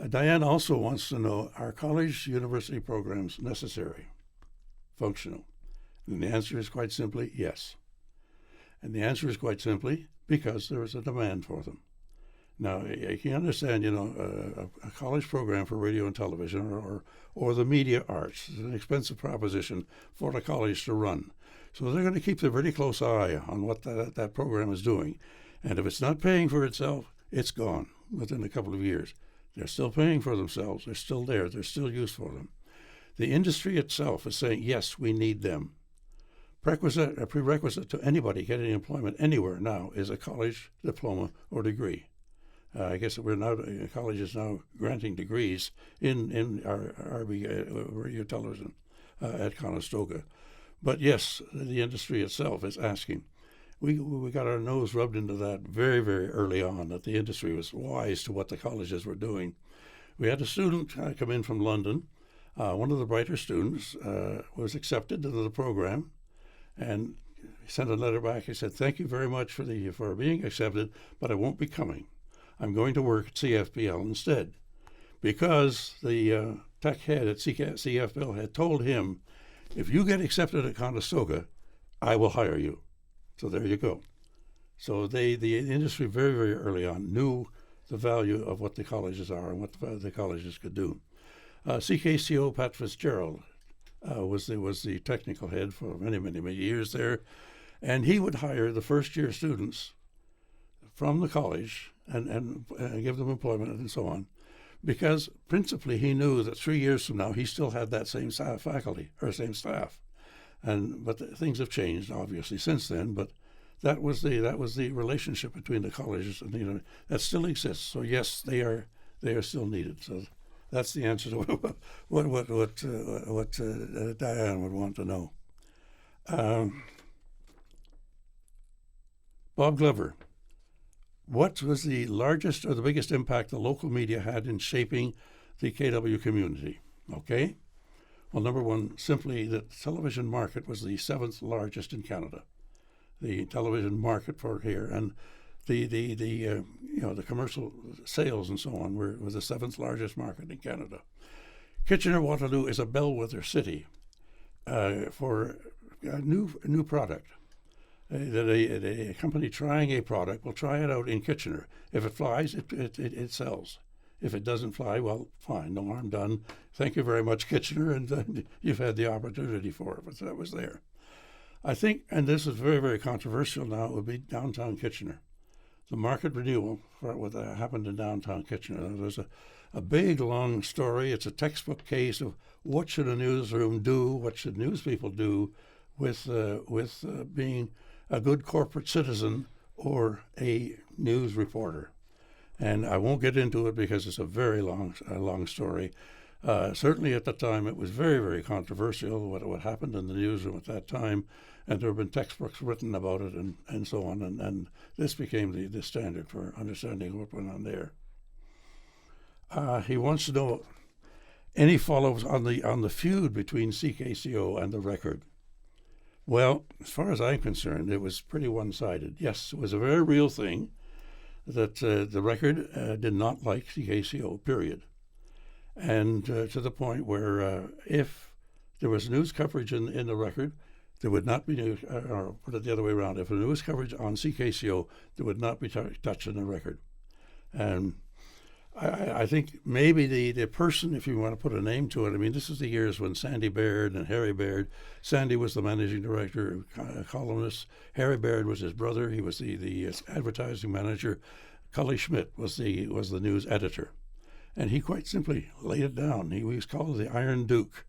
Diane also wants to know: are college university programs necessary, functional? And the answer is quite simply yes. And the answer is quite simply because there is a demand for them. Now, you can understand, a college program for radio and television or the media arts is an expensive proposition for the college to run. So they're going to keep a very close eye on what that program is doing. And if it's not paying for itself, it's gone within a couple of years. They're still paying for themselves. They're still there. There's still use for them. The industry itself is saying, yes, we need them. A prerequisite to anybody getting employment anywhere now is a college diploma or degree. I guess college is now granting degrees in our radio television at Conestoga. But yes, the industry itself is asking. We got our nose rubbed into that very, very early on, that the industry was wise to what the colleges were doing. We had a student come in from London. One of the brighter students was accepted into the program, and he sent a letter back. He said, "Thank you very much for being accepted, but I won't be coming. I'm going to work at CFPL instead," because the tech head at CFPL had told him, "If you get accepted at Conestoga, I will hire you." So there you go. So the industry very, very early on knew the value of what the colleges are and what the colleges could do. CKCO Pat Fitzgerald was the technical head for many, many, many years there, and he would hire the first-year students from the college and give them employment and so on, because principally he knew that 3 years from now he still had that same faculty or same staff, but things have changed obviously since then. But that was the relationship between the colleges, and that still exists. So yes, they are still needed. So that's the answer to what Diane would want to know. Bob Glover. What was the largest or the biggest impact the local media had in shaping the KW community? Okay. Well, number one, simply the television market was the 7th largest in Canada. The television market for here, and the commercial sales and so on were the 7th largest market in Canada. Kitchener-Waterloo is a bellwether city for a new product. That a company trying a product will try it out in Kitchener. If it flies, it sells. If it doesn't fly, well, fine, no harm done. Thank you very much, Kitchener, and you've had the opportunity for it, but that was there. I think, and this is very, very controversial now, it would be downtown Kitchener. The market renewal for what happened in downtown Kitchener. There's a big, long story. It's a textbook case of what should a newsroom do, what should news people do with being a good corporate citizen or a news reporter. And I won't get into it because it's a very long story. Certainly at the time it was very, very controversial what happened in the newsroom at that time, and there have been textbooks written about it and so on, and this became the standard for understanding what went on there. He wants to know any follow-ups on the feud between CKCO and the Record. Well, as far as I'm concerned, it was pretty one-sided. Yes, it was a very real thing that the Record did not like CKCO, period. And to the point where if there was news coverage in the Record, there would not be news, or put it the other way around, if there was news coverage on CKCO, there would not be touched in the Record. And I think maybe the person, if you want to put a name to it, I mean, this is the years when Sandy Baird and Harry Baird. Sandy was the managing director, columnist. Harry Baird was his brother. He was the advertising manager. Cully Schmidt was the news editor. And he quite simply laid it down. He was called the Iron Duke.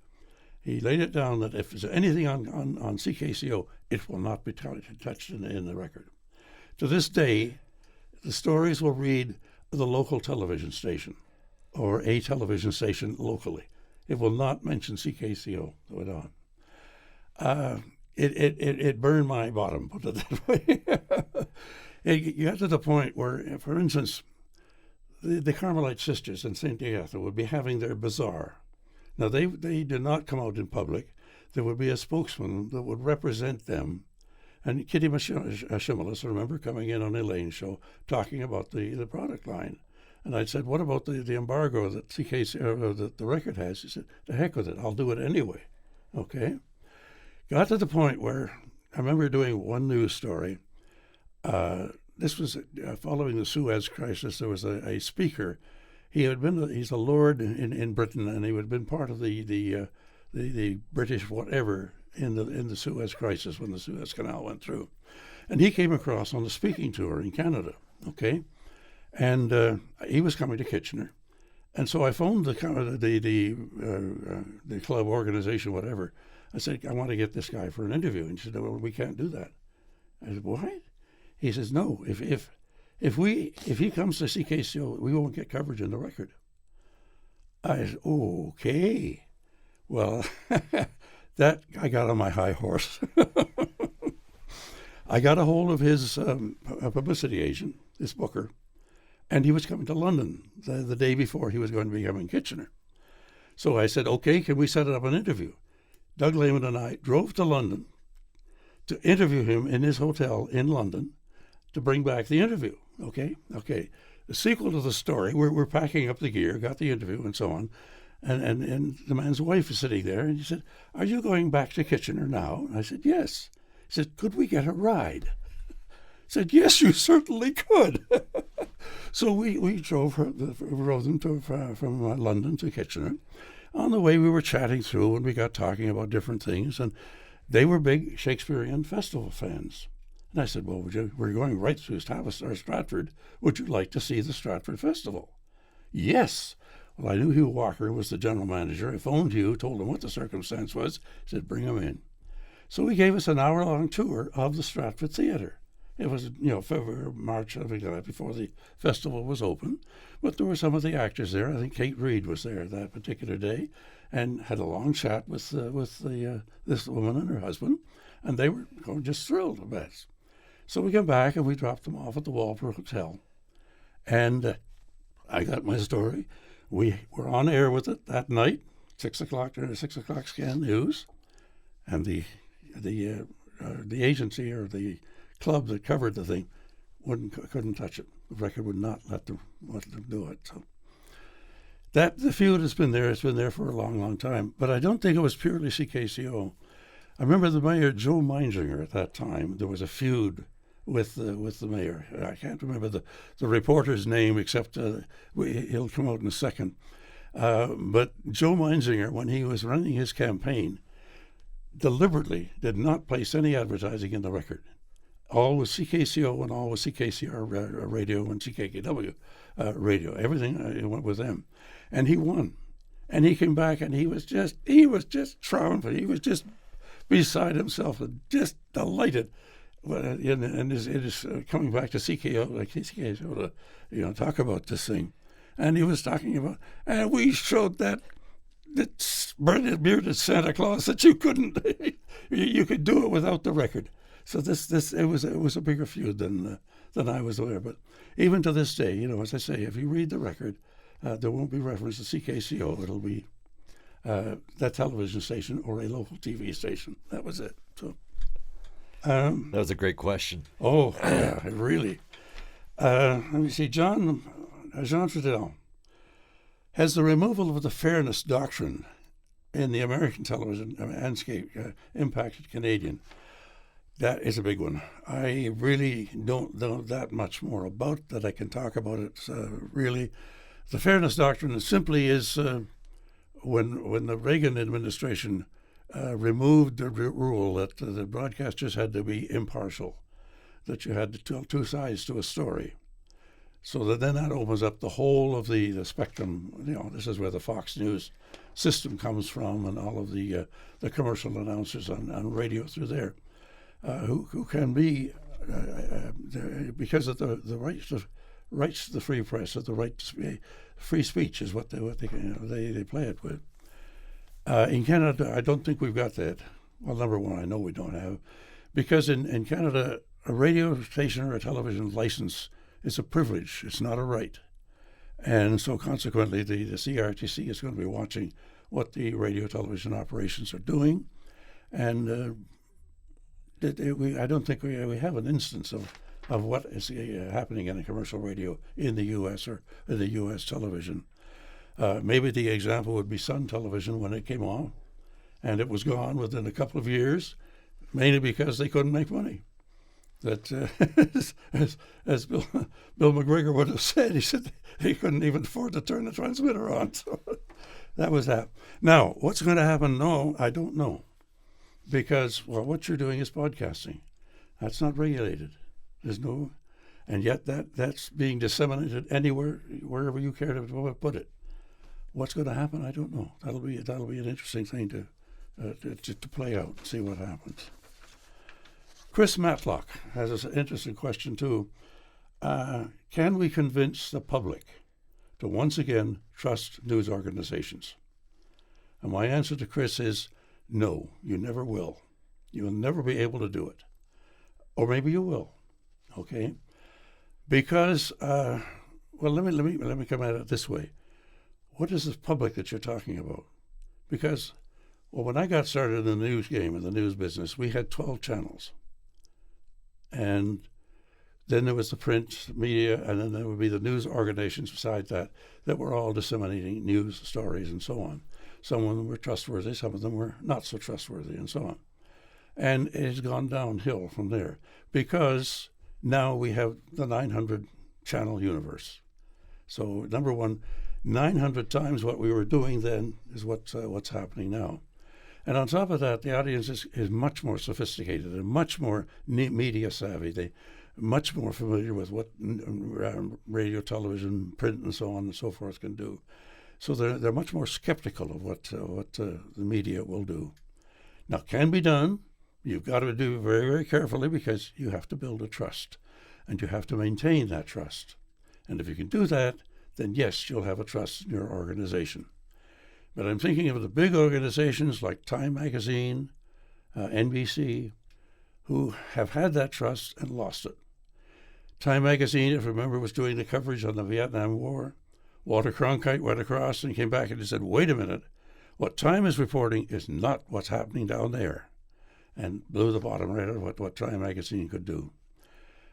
He laid it down that if there's anything on CKCO, it will not be touched in the Record. To this day, the stories will read the local television station or a television station locally. It will not mention CKCO. So it on. It burned my bottom, put it that way. You got to the point where, for instance, the Carmelite sisters in St. Agatha would be having their bazaar. Now, they did not come out in public. There would be a spokesman that would represent them And Kitty Shimelis, I remember coming in on Elaine's show talking about the product line. And I said, what about the embargo that that the record has? He said, the heck with it, I'll do it anyway. Okay. Got to the point where I remember doing one news story. This was following the Suez crisis. There was a speaker. He's a lord in Britain, and he had been part of the British whatever in the Suez crisis when the Suez Canal went through. And he came across on the speaking tour in Canada, okay? And he was coming to Kitchener. And so I phoned the club organization, whatever. I said, I want to get this guy for an interview. And he said, well, we can't do that. I said, what? He says, no, if he comes to CKCO, we won't get coverage in the record. I said, okay. Well, that I got on my high horse. I got a hold of his publicity agent, this booker, and he was coming to London the day before he was going to be coming to Kitchener. So I said, okay, can we set up an interview? Doug Lehman and I drove to London to interview him in his hotel in London to bring back the interview. Okay. The sequel to the story, we're packing up the gear, got the interview and so on. And the man's wife is sitting there, and he said, are you going back to Kitchener now? And I said, yes. He said, could we get a ride? I said, yes, you certainly could. So we drove them from London to Kitchener. On the way, we were chatting through, and we got talking about different things, and they were big Shakespearean festival fans. And I said, well, we're going right through Stratford. Would you like to see the Stratford Festival? Yes. Well, I knew Hugh Walker was the general manager. I phoned Hugh, told him what the circumstance was, said, bring him in. So he gave us an hour-long tour of the Stratford Theatre. It was, February, March, something like that, before the festival was open. But there were some of the actors there. I think Kate Reid was there that particular day, and had a long chat with this woman and her husband, and they were just thrilled a bit. So we came back and we dropped them off at the Walpole Hotel, and I got my story. We were on air with it that night, 6 o'clock during the 6 o'clock Scan News, and the agency or the club that covered the thing couldn't touch it. The record would not let them do it. So the feud has been there. It's been there for a long, long time. But I don't think it was purely CKCO. I remember the mayor, Joe Meinzinger, at that time. There was a feud with the mayor. I can't remember the reporter's name, except he'll come out in a second. But Joe Meinzinger, when he was running his campaign, deliberately did not place any advertising in the record. All was CKCO and all was CKCR radio and CKKW radio. Everything went with them. And he won. And he came back and he was just triumphant. He was just beside himself and just delighted. And it is coming back to CKO to talk about this thing. And he was talking about, and we showed that bearded Santa Claus that you couldn't, you could do it without the record. So it was a bigger feud than I was aware. But even to this day, as I say, if you read the record, there won't be reference to CKCO. It'll be that television station or a local TV station. That was it. So that was a great question. Oh, yeah, really. Let me see. Jean Trudel, has the removal of the fairness doctrine in the American television landscape impacted Canadian? That is a big one. I really don't know that much more about that. I can talk about it. Really, the fairness doctrine simply is when the Reagan administration removed the rule that the broadcasters had to be impartial, that you had to tell two sides to a story. So then that opens up the whole of the spectrum. This is where the Fox News system comes from, and all of the commercial announcers on radio through there, who can be because of the rights to the free press, or the right to free speech is what they play it with. In Canada, I don't think we've got that. Well, number one, I know we don't have, because in Canada, a radio station or a television license is a privilege. It's not a right. And so consequently, the CRTC is going to be watching what the radio television operations are doing. And I don't think we have an instance of what is happening in a commercial radio in the U.S. or in the U.S. television. Maybe the example would be Sun Television when it came on, and it was gone within a couple of years, mainly because they couldn't make money. That, as Bill McGregor would have said, he said he couldn't even afford to turn the transmitter on. So that was that. Now, what's going to happen? No, I don't know. Because, well, what you're doing is podcasting. That's not regulated. There's no, and yet that's being disseminated anywhere, wherever you care to put it. What's going to happen? I don't know. That'll be an interesting thing to play out, see what happens. Chris Matlock has an interesting question too. Can we convince the public to once again trust news organizations? And my answer to Chris is no, you never will. You'll never be able to do it. Or maybe you will. Okay? Because, well, let me come at it this way. What is the public that you're talking about? Because, well, when I got started in the news game, in the news business, we had 12 channels. And then there was the print media, and then there would be the news organizations beside that were all disseminating news stories and so on. Some of them were trustworthy, some of them were not so trustworthy, and so on. And it has gone downhill from there because now we have the 900 channel universe. So number one, 900 times what we were doing then is what's happening now. And on top of that, the audience is much more sophisticated and much more media savvy. They're much more familiar with what radio, television, print, and so on and so forth can do. So they're much more skeptical of what the media will do. Now, can be done. You've got to do very, very carefully because you have to build a trust, and you have to maintain that trust. And if you can do that, then yes, you'll have a trust in your organization. But I'm thinking of the big organizations like Time Magazine, NBC, who have had that trust and lost it. Time Magazine, if you remember, was doing the coverage on the Vietnam War. Walter Cronkite went across and came back and he said, wait a minute, what Time is reporting is not what's happening down there. And blew the bottom right out of what Time Magazine could do.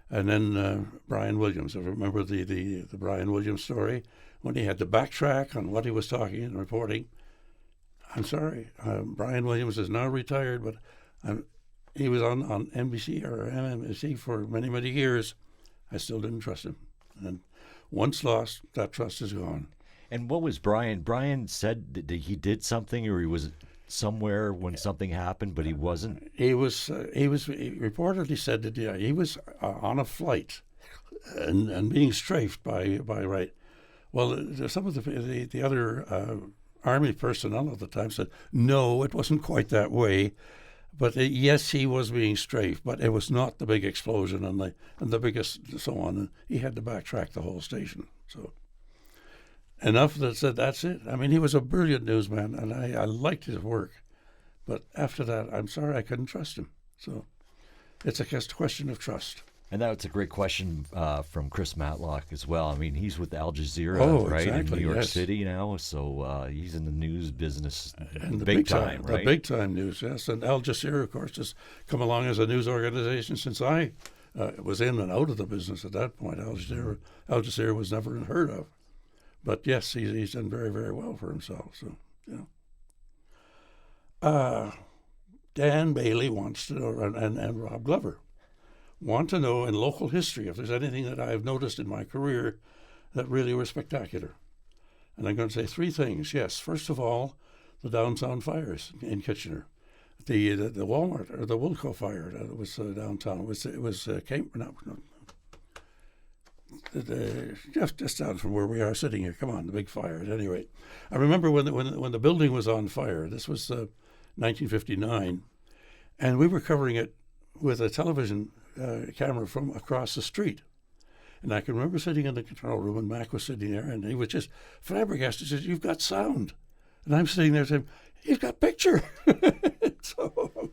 And then Brian Williams, if you remember the Brian Williams story, when he had to backtrack on what he was talking and reporting. I'm sorry, Brian Williams is now retired, but he was on NBC or MSNBC for many, many years. I still didn't trust him. And once lost, that trust is gone. And what was Brian? Brian said that he did something, or he was somewhere when something happened, but he wasn't. He reportedly said that he was on a flight and being strafed by right. Well, some of the other Army personnel at the time said, no, it wasn't quite that way. But yes, he was being strafed, but it was not the big explosion and the biggest so on. And he had to backtrack the whole station. So enough that said that's it. I mean, he was a brilliant newsman, and I liked his work. But after that, I'm sorry, I couldn't trust him. So it's a question of trust. And that's a great question from Chris Matlock as well. I mean, he's with Al Jazeera, right, exactly, in New York yes. City now. So he's in the news business, And the big time, right? The big time news, yes. And Al Jazeera, of course, has come along as a news organization since I was in and out of the business at that point. Al Jazeera was never heard of. But yes, he's done very, very well for himself. So, Dan Bailey wants to know, and Rob Glover want to know in local history if there's anything that I've noticed in my career that really was spectacular. And I'm going to say three things. Yes, first of all, the downtown fires in Kitchener, the Walmart or the Wilco fire that was downtown. Just down from where we are sitting here. Come on, the big fire. At any rate, I remember when the building was on fire. This was 1959, and we were covering it with a television camera from across the street. And I can remember sitting in the control room, and Mac was sitting there, and he was just flabbergasted. He says, "You've got sound," and I'm sitting there saying, "You've got picture." So,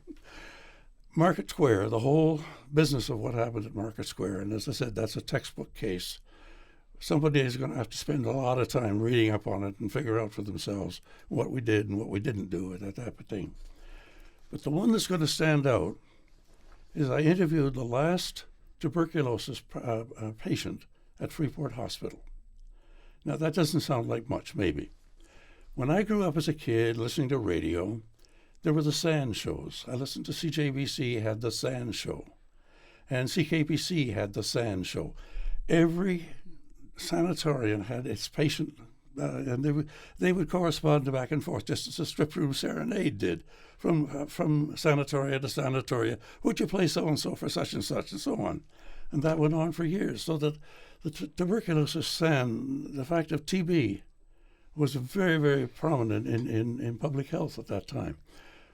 Market Square, the whole business of what happened at Market Square, and as I said, that's a textbook case. Somebody is going to have to spend a lot of time reading up on it and figure out for themselves what we did and what we didn't do at that thing. But the one that's going to stand out is I interviewed the last tuberculosis patient at Freeport Hospital. Now, that doesn't sound like much, maybe. When I grew up as a kid listening to radio, there were the sand shows. I listened to CJBC had the sand show, and CKPC had the sand show. Every sanatorium had its patient, and they would correspond back and forth, just as a strip room serenade did, from sanatoria to sanatoria. Would you play so-and-so for such and so on? And that went on for years, so that the tuberculosis SAN, the fact of TB, was very, very prominent in public health at that time.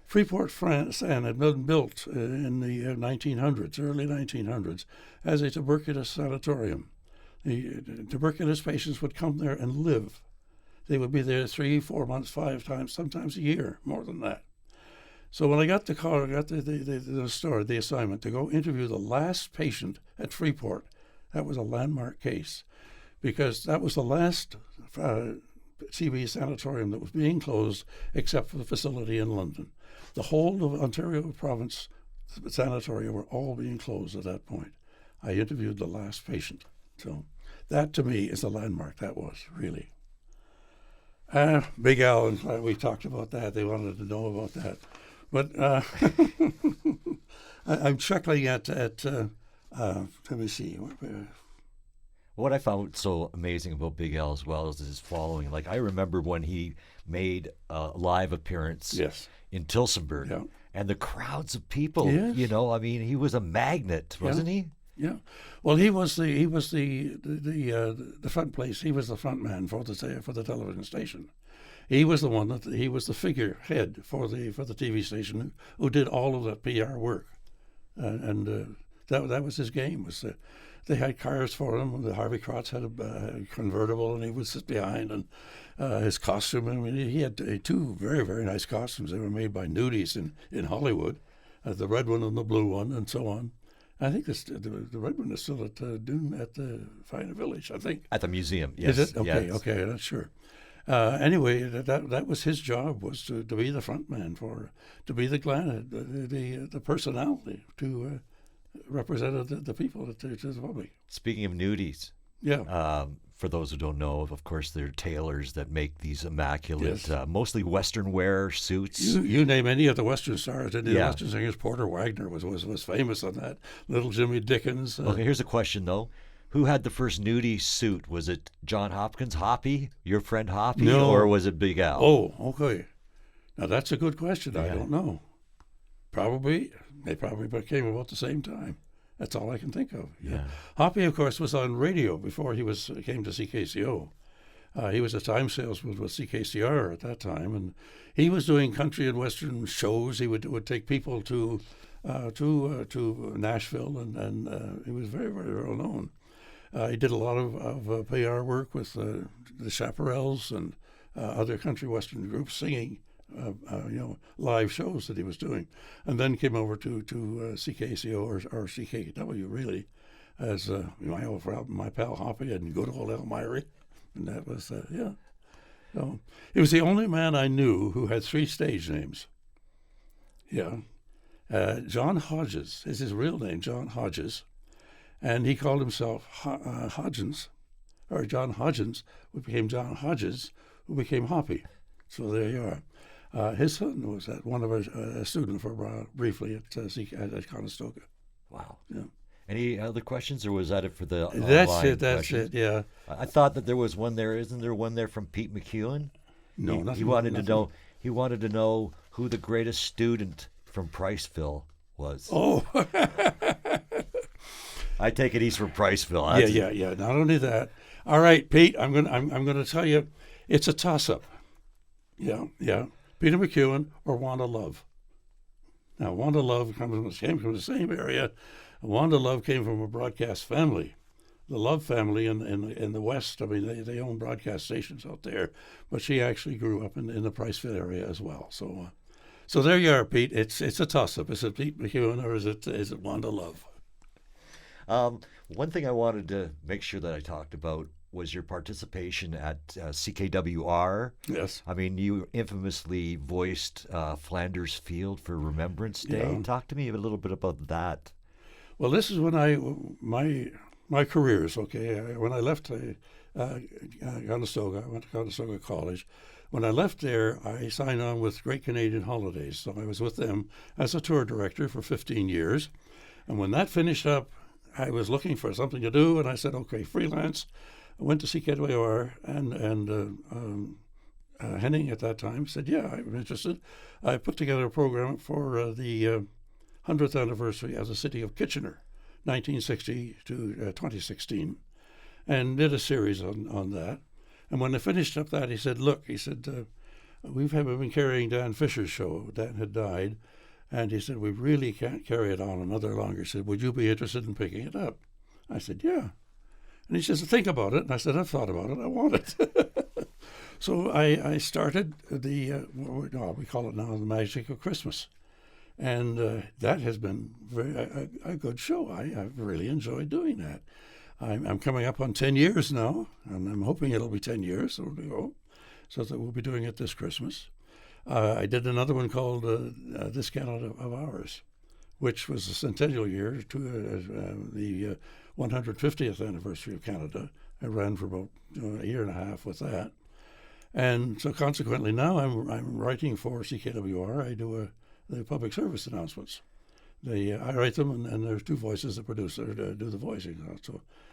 Freeport SAN had been built in the 1900s, early 1900s, as a tuberculosis sanatorium. The tuberculosis patients would come there and live. They would be there 3, 4 months, 5 times, sometimes a year, more than that. So when I got the call, I got the assignment to go interview the last patient at Freeport. That was a landmark case, because that was the last TB sanatorium that was being closed, except for the facility in London. The whole of Ontario province sanatoria were all being closed at that point. I interviewed the last patient. So that, to me, is a landmark. That was, really. Big Al, and we talked about that. They wanted to know about that. But I'm chuckling at let me see. What I found so amazing about Big Al as well is his following. Like, I remember when he made a live appearance in Tillsonburg, and the crowds of people. Yes. You know, I mean, he was a magnet, wasn't he? Yeah. Well, he was the front place. He was the front man for the television station. He was the one he was the figurehead for the TV station who did all of that PR work, and that was his game. They had cars for him. The Harvey Krotz had a convertible, and he would sit behind. And his costume, I mean, he had 2 very, very nice costumes. They were made by nudies in Hollywood, the red one and the blue one, and so on. I think the red one is still at Dune at the Finer Village, I think. At the museum, yes. Is it? Okay, yes. Okay, I'm not sure. Anyway, that was his job, was to be the front man, to be the personality, to represent the people to the public. Speaking of nudies, for those who don't know, of course, they're tailors that make these immaculate, mostly Western wear suits. You name any of the Western stars, any of the Western singers. Porter Wagner was famous on that. Little Jimmy Dickens. Okay, here's a question, though. Who had the first nudie suit? Was it John Hopkins, Hoppy, your friend Hoppy, or was it Big Al? Oh, okay. Now, that's a good question. I don't know. They probably came about the same time. That's all I can think of. Yeah. Hoppy, of course, was on radio before he came to CKCO. He was a time salesman with CKCR at that time, and he was doing country and Western shows. He would take people to Nashville, and he was very, very well known. He did a lot of PR work with the Chaparrals and other country Western groups singing, live shows that he was doing, and then came over to CKCO or CKW, really, as my pal Hoppy and good old Elmira, and that was So he was the only man I knew who had 3 stage names. Yeah, John Hodges is his real name, John Hodges. And he called himself Hodgins, or John Hodgins, who became John Hodges, who became Hoppy. So there you are. His son was a student for briefly at Conestoga. Wow. Yeah. Any other questions, or was that it for the That's it, yeah. I thought that there was one there. Isn't there one there from Pete McEwen? No, nothing. He wanted to know who the greatest student from Priceville was. Oh. I take it he's from Priceville. Yeah. Not only that. All right, Pete. I'm gonna tell you, it's a toss-up. Yeah. Peter McEwen or Wanda Love. Now, Wanda Love came from the same area. Wanda Love came from a broadcast family. The Love family in the West. I mean, they own broadcast stations out there, but she actually grew up in the Priceville area as well. So there you are, Pete. It's a toss-up. Is it Pete McEwen or is it Wanda Love? One thing I wanted to make sure that I talked about was your participation at CKWR. Yes. I mean, you infamously voiced Flanders Field for Remembrance Day. Yeah. Talk to me a little bit about that. Well, this is when my careers. Okay, when I left Conestoga, I went to Conestoga College. When I left there, I signed on with Great Canadian Holidays. So I was with them as a tour director for 15 years. And when that finished up, I was looking for something to do, and I said, okay, freelance. I went to CKOT, and Henning at that time said, yeah, I'm interested. I put together a program for the 100th anniversary of the city of Kitchener, 1960 to 2016, and did a series on that. And when I finished up that, he said, look, we've been carrying Dan Fisher's show. Dan had died. And he said, we really can't carry it on another longer. He said, would you be interested in picking it up? I said, yeah. And he says, think about it. And I said, I've thought about it. I want it. So I started we call it now the Magic of Christmas. And that has been a good show. I've really enjoyed doing that. I'm coming up on 10 years now, and I'm hoping it'll be 10 years. So that we'll be doing it this Christmas. I did another one called This Canada of Ours, which was the centennial year to the 150th anniversary of Canada. I ran for about a year and a half with that. And so consequently now I'm writing for CKWR. I do the public service announcements. I write them, and there's two voices that produce or do the voicing.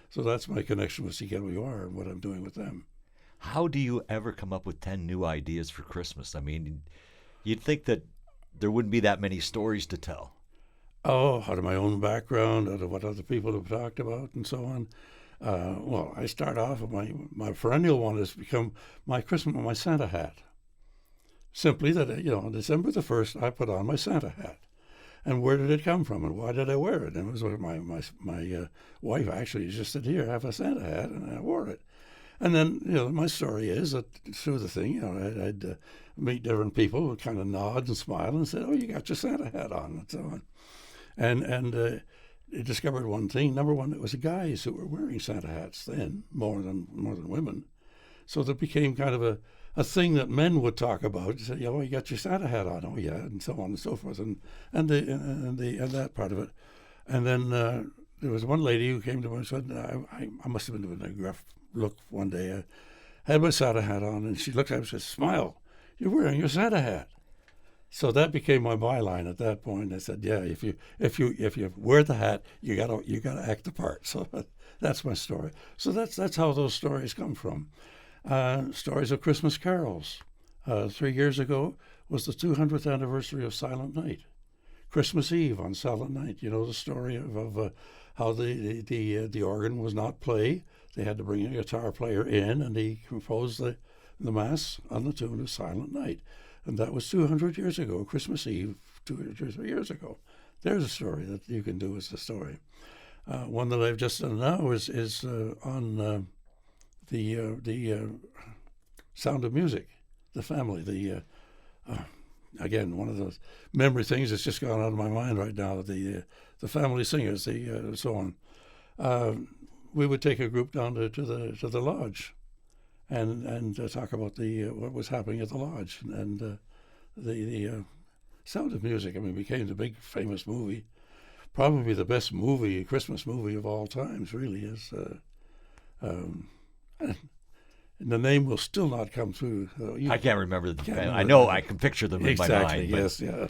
So that's my connection with CKWR and what I'm doing with them. How do you ever come up with 10 new ideas for Christmas? I mean, you'd think that there wouldn't be that many stories to tell. Oh, out of my own background, out of what other people have talked about, and so on. Well, I start off with my perennial one has become my Santa hat. Simply that, on December the 1st, I put on my Santa hat. And where did it come from, and why did I wear it? And it was my wife actually just said, here, have a Santa hat, and I wore it. And then, my story is that through the thing, I'd meet different people who kind of nod and smile and say, oh, you got your Santa hat on, and so on. And I discovered one thing. Number one, it was guys who were wearing Santa hats then, more than women. So that became kind of a thing that men would talk about. You say, you got your Santa hat on, oh yeah, and so on and so forth, and that part of it. And then there was one lady who came to me and said, I must have been doing a gruff look one day. I had my Santa hat on, and she looked at me and said, "Smile, you're wearing your Santa hat." So that became my byline at that point. I said, "Yeah, if you wear the hat, you gotta act the part." So that's my story. So that's how those stories come from. Stories of Christmas carols. 3 years ago was the 200th anniversary of Silent Night. Christmas Eve on Silent Night. You know the story of how the organ was not played. They had to bring a guitar player in, and he composed the mass on the tune of Silent Night. And that was 200 years ago, Christmas Eve, 2 or 3 years ago. There's a story that you can do as a story. One that I've just done now is on the Sound of Music, the family. Again, one of those memory things that's just gone out of my mind right now. The family singers, so on. We would take a group down to the lodge, and talk about what was happening at the lodge, and the Sound of Music. I mean, became the big famous movie, probably the best Christmas movie of all times. Really is. And the name will still not come through. I can't remember the band. I know I can picture them in my mind. Yes, yeah.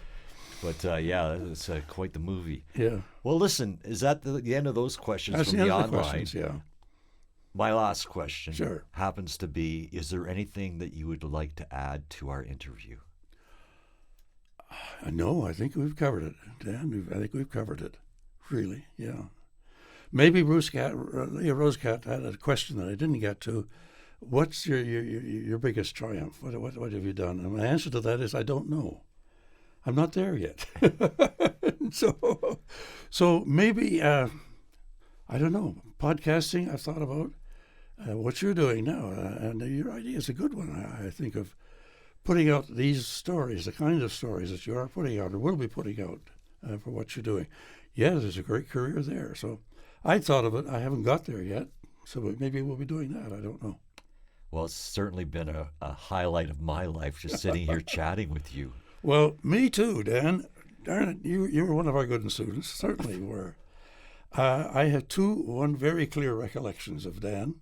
But yeah, it's quite the movie. Yeah. Well, listen, is that the end of those questions That's from the the end of the online? questions, yeah. My last question Sure. happens to be, is there anything that you would like to add to our interview? No, I think we've covered it, Dan. I think we've covered it, really, yeah. Maybe Leah Rosecat had a question that I didn't get to. What's your biggest triumph? What have you done? And my answer to that is I don't know. I'm not there yet. So maybe, I don't know, podcasting I've thought about. What you're doing now, and your idea is a good one, I think, of putting out these stories, the kind of stories that you are putting out or will be putting out for what you're doing. Yeah, there's a great career there. So I thought of it. I haven't got there yet, So maybe we'll be doing that. I don't know. Well, it's certainly been a highlight of my life just sitting here chatting with you. Well, me too, Dan. Darn it, you were one of our good students. Certainly were. I have one very clear recollections of Dan.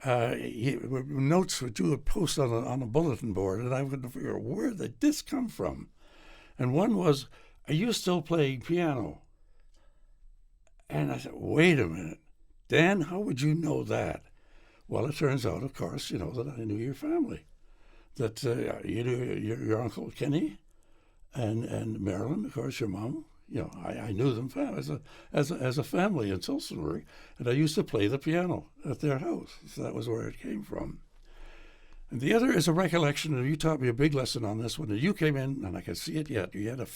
Notes which you would post on a bulletin board, and I wouldn't figure where did this come from. And one was, "Are you still playing piano?" And I said, "Wait a minute, Dan, how would you know that?" Well, it turns out, of course, that I knew your family, that you knew your Uncle Kenny, and Marilyn, of course, your mom. I knew them as a family in Tillsonburg, and I used to play the piano at their house. So that was where it came from. And the other is a recollection, and you taught me a big lesson on this when you came in, and I can see it yet. You had a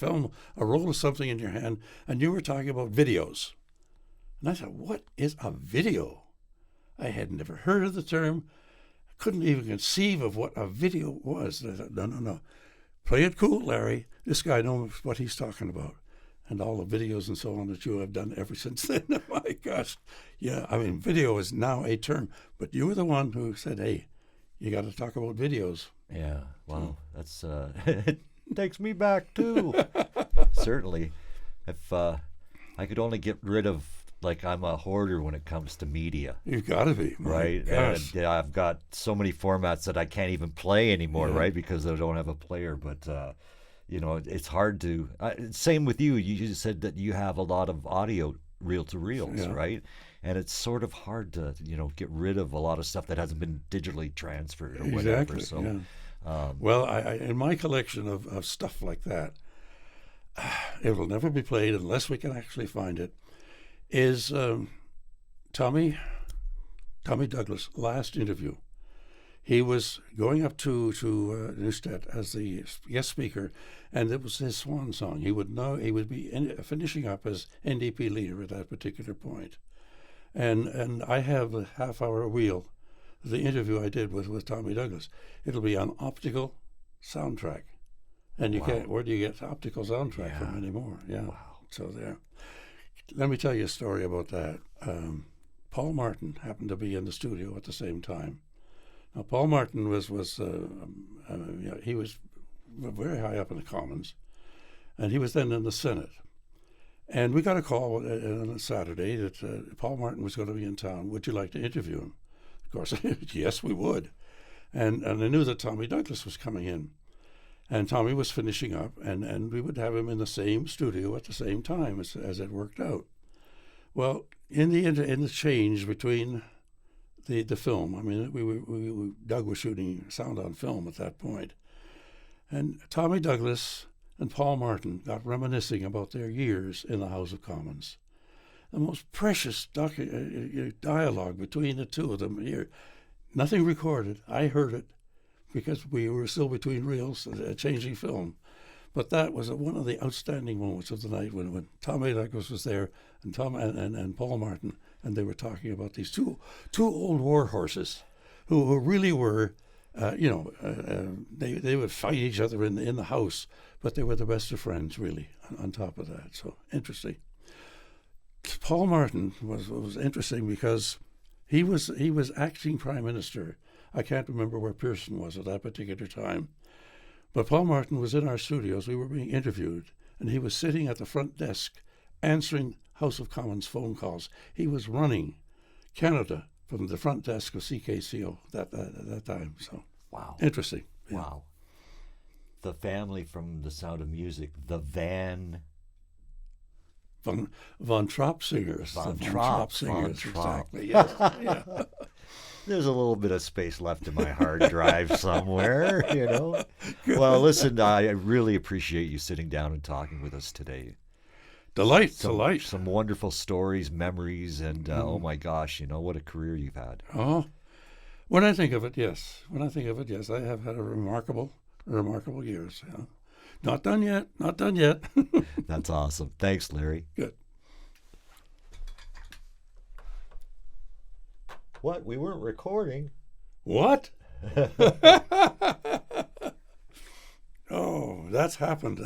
roll of something in your hand, and you were talking about videos. And I thought, what is a video? I had never heard of the term. I couldn't even conceive of what a video was. And I thought, no. Play it cool, Larry. This guy knows what he's talking about. And all the videos and so on that you have done ever since then. Oh my gosh. Yeah, I mean, video is now a term. But you were the one who said, hey, you got to talk about videos. Yeah, well, that's it takes me back too. Certainly. If I could only get rid of, I'm a hoarder when it comes to media. You've got to be. Right? Yes. And I've got so many formats that I can't even play anymore, right? Because I don't have a player. But, it's hard to... same with you. You just said that you have a lot of audio reel-to-reels, right? And it's sort of hard to, get rid of a lot of stuff that hasn't been digitally transferred or whatever. Exactly. So, well, I in my collection of stuff like that, it will never be played unless we can actually find it, is Tommy Douglas' last interview. He was going up to Neustadt as the guest speaker, and it was his swan song. He would be finishing up as NDP leader at that particular point. And I have a half-hour reel, the interview I did with Tommy Douglas. It'll be on optical soundtrack. And you can't, where do you get optical soundtrack from anymore? Yeah. Wow. So there. Let me tell you a story about that. Paul Martin happened to be in the studio at the same time. Now, Paul Martin was he was very high up in the Commons, and he was then in the Senate. And we got a call on a Saturday that Paul Martin was going to be in town. Would you like to interview him? Of course, yes, we would. And I knew that Tommy Douglas was coming in. And Tommy was finishing up, and we would have him in the same studio at the same time as it worked out. Well, in the change between the film, I mean, Doug was shooting sound on film at that point, and Tommy Douglas and Paul Martin got reminiscing about their years in the House of Commons. The most precious dialogue between the two of them here. Nothing recorded. I heard it, because we were still between reels, changing film. But that was one of the outstanding moments of the night when Tommy Douglas was there and Paul Martin, and they were talking about these two old war horses who really were, they would fight each other in the house, but they were the best of friends, really, on top of that. So interesting. Paul Martin was interesting because he was acting prime minister. I can't remember where Pearson was at that particular time. But Paul Martin was in our studios. We were being interviewed, and he was sitting at the front desk answering House of Commons phone calls. He was running Canada from the front desk of CKCO at that time. So, wow. Interesting. Yeah. Wow. The family from The Sound of Music, the Von Trapp singers. Von Trapp singers, Von Trapp. Exactly, yes. Yeah. There's a little bit of space left in my hard drive somewhere, Well, listen, I really appreciate you sitting down and talking with us today. Delight. Some wonderful stories, memories, and oh my gosh, what a career you've had. Oh, when I think of it, yes. I have had a remarkable years. Yeah. Not done yet. That's awesome. Thanks, Larry. Good. What? We weren't recording. What? Oh, that's happened.